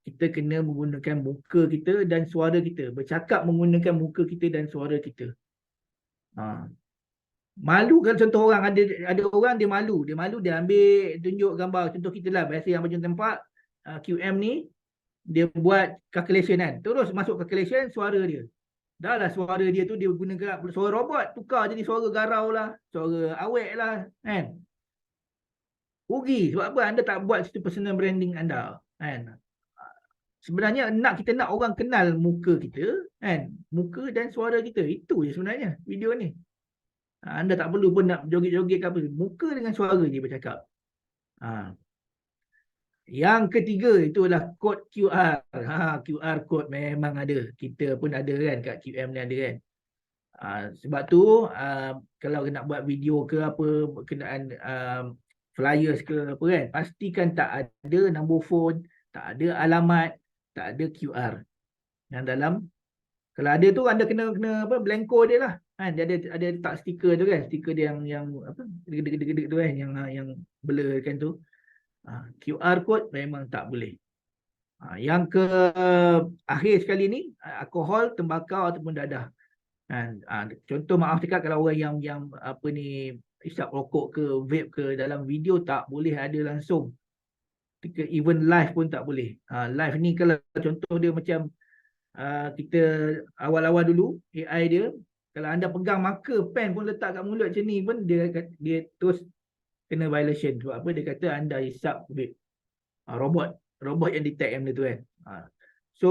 kita kena menggunakan muka kita dan suara kita, bercakap menggunakan muka kita dan suara kita. Malu kalau contoh orang, ada orang dia malu dia ambil tunjuk gambar, contoh kita lah, biasa yang macam tempat QM ni, dia buat calculation kan, terus masuk calculation suara dia. Dah lah suara dia tu dia guna suara robot, tukar jadi suara garau lah, suara awet lah kan. Rugi sebab apa? Anda tak buat situ personal branding anda kan. Sebenarnya kita nak orang kenal muka kita kan, muka dan suara kita. Itu je sebenarnya video ni. Anda tak perlu pun nak joget-joget ke apa, muka dengan suara je bercakap. Yang ketiga itulah kod QR. QR code memang ada. Kita pun ada kan kat QM ni ada kan. Sebab tu kalau nak buat video ke apa berkenaan flyers ke apa kan, pastikan tak ada nombor phone, tak ada alamat, tak ada QR. Yang dalam kalau ada tu anda kena apa blanko dia lah. Kan dia ada letak stiker tu kan, stiker dia yang apa gede-gede tu kan yang blur kan tu. QR code memang tak boleh. Yang ke akhir sekali ni alkohol, tembakau ataupun dadah. Contoh maaf cakap kalau orang yang apa ni isap rokok ke vape ke dalam video tak boleh ada langsung. Even live pun tak boleh. Live ni kalau contoh dia macam kita awal-awal dulu AI dia kalau anda pegang marker pen pun letak kat mulut macam ni pun dia terus kena violation. Sebab apa dia kata anda hisap vape. Robot yang detect benda tu kan. So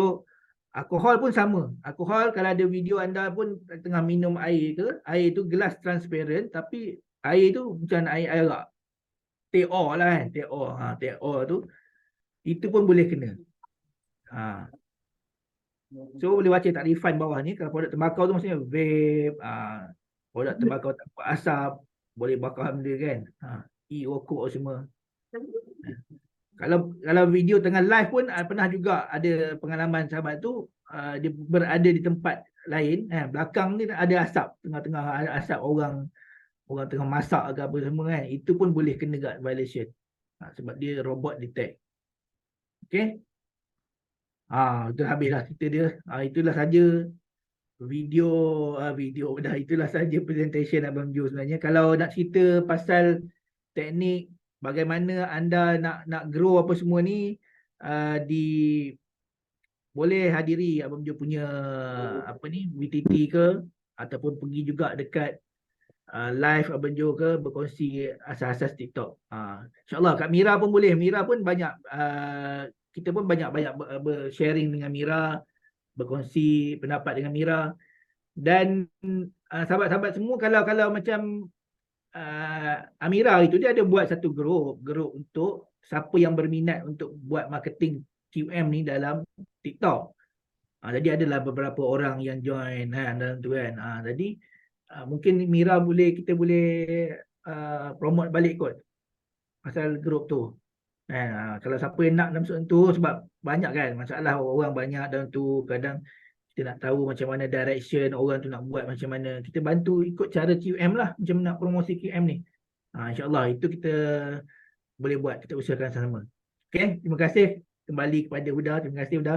alkohol pun sama. Alkohol kalau ada video anda pun tengah minum air ke, air tu gelas transparent tapi air tu bukan air arak. TO lah kan, TO tu itu pun boleh kena. So boleh baca takrifan bawah ni. Kalau produk tembakau tu maksudnya vape, produk tembakau tak buat asap, boleh bakar benda kan. E-rokok semua. Kalau video tengah live pun pernah juga ada pengalaman sahabat tu dia berada di tempat lain, belakang ni ada asap, tengah-tengah ada asap orang tengah masak ke apa semua kan, itu pun boleh kena guard violation sebab dia robot detect. Okay, itu habislah cerita dia. Itulah saja video dah, itulah saja presentation Abang Jo sebenarnya. Kalau nak cerita pasal teknik bagaimana anda nak grow apa semua ni, boleh hadiri Abang Jo punya apa ni VTT ke ataupun pergi juga dekat live Abang Jo ke berkongsi asas-asas TikTok. InsyaAllah Kak Mira pun boleh. Mira pun banyak kita pun banyak sharing dengan Mira, berkongsi pendapat dengan Mira. Dan sahabat-sahabat semua kalau macam Amira itu dia ada buat satu grup untuk siapa yang berminat untuk buat marketing QM ni dalam TikTok. Jadi adalah beberapa orang yang join dalam tu kan. Jadi mungkin Mira kita boleh promote balik kot pasal grup tu. Kalau siapa yang nak masuk tu, sebab banyak kan masalah orang banyak dalam tu, kadang kita nak tahu macam mana direction orang tu nak buat macam mana. Kita bantu ikut cara QM lah macam nak promosi QM ni. InsyaAllah itu kita boleh buat, kita usahakan sama. Okay, terima kasih kembali kepada Huda. Terima kasih Huda.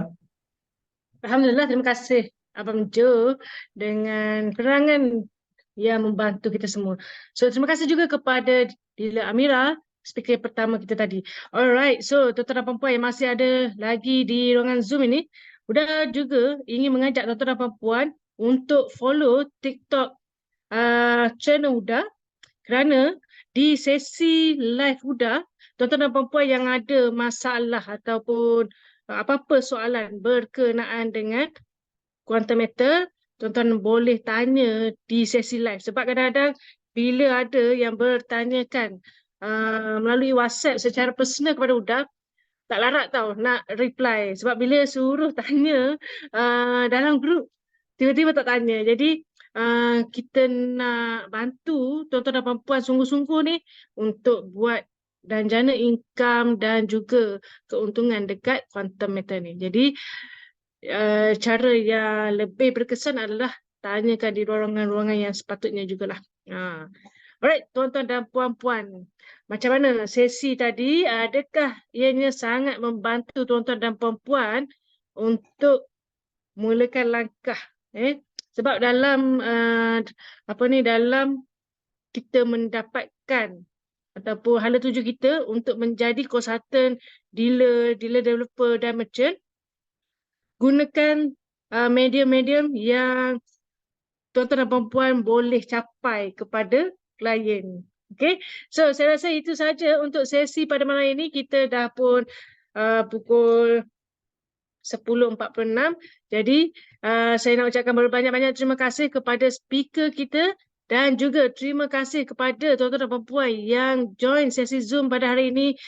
Alhamdulillah, terima kasih Abang Jo dengan penerangan yang membantu kita semua. So terima kasih juga kepada Dila Amira, speaker pertama kita tadi. Alright, so tuan-tuan dan puan-puan yang masih ada lagi di ruangan Zoom ini, Huda juga ingin mengajak tuan-tuan dan puan-puan untuk follow TikTok channel Huda, kerana di sesi live Huda, tuan-tuan dan puan-puan yang ada masalah ataupun apa-apa soalan berkenaan dengan quantum matter, tuan-tuan boleh tanya di sesi live. Sebab kadang-kadang bila ada yang bertanyakan melalui WhatsApp secara personal kepada Huda, tak larat tau nak reply. Sebab bila suruh tanya dalam grup, tiba-tiba tak tanya. Jadi kita nak bantu tuan-tuan dan puan-puan sungguh-sungguh ni untuk buat dan jana income dan juga keuntungan dekat quantum matter ni. Jadi cara yang lebih berkesan adalah tanyakan di ruangan-ruangan yang sepatutnya jugalah. Alright, tuan-tuan dan puan-puan, macam mana sesi tadi? Adakah ianya sangat membantu tuan-tuan dan puan-puan untuk mulakan langkah? Sebab dalam dalam kita mendapatkan ataupun hala tuju kita untuk menjadi konsultan dealer developer dan merchant, gunakan medium-medium yang tuan-tuan dan puan-puan boleh capai kepada klien. Okay, so saya rasa itu saja untuk sesi pada malam ini. Kita dah pun pukul 10.46. Jadi saya nak ucapkan berbanyak-banyak terima kasih kepada speaker kita dan juga terima kasih kepada tuan-tuan dan puan-puan yang join sesi Zoom pada hari ini.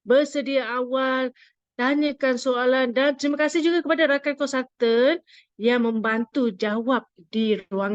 bersedia awal, tanyakan soalan dan terima kasih juga kepada rakan konsultan yang membantu jawab di ruangan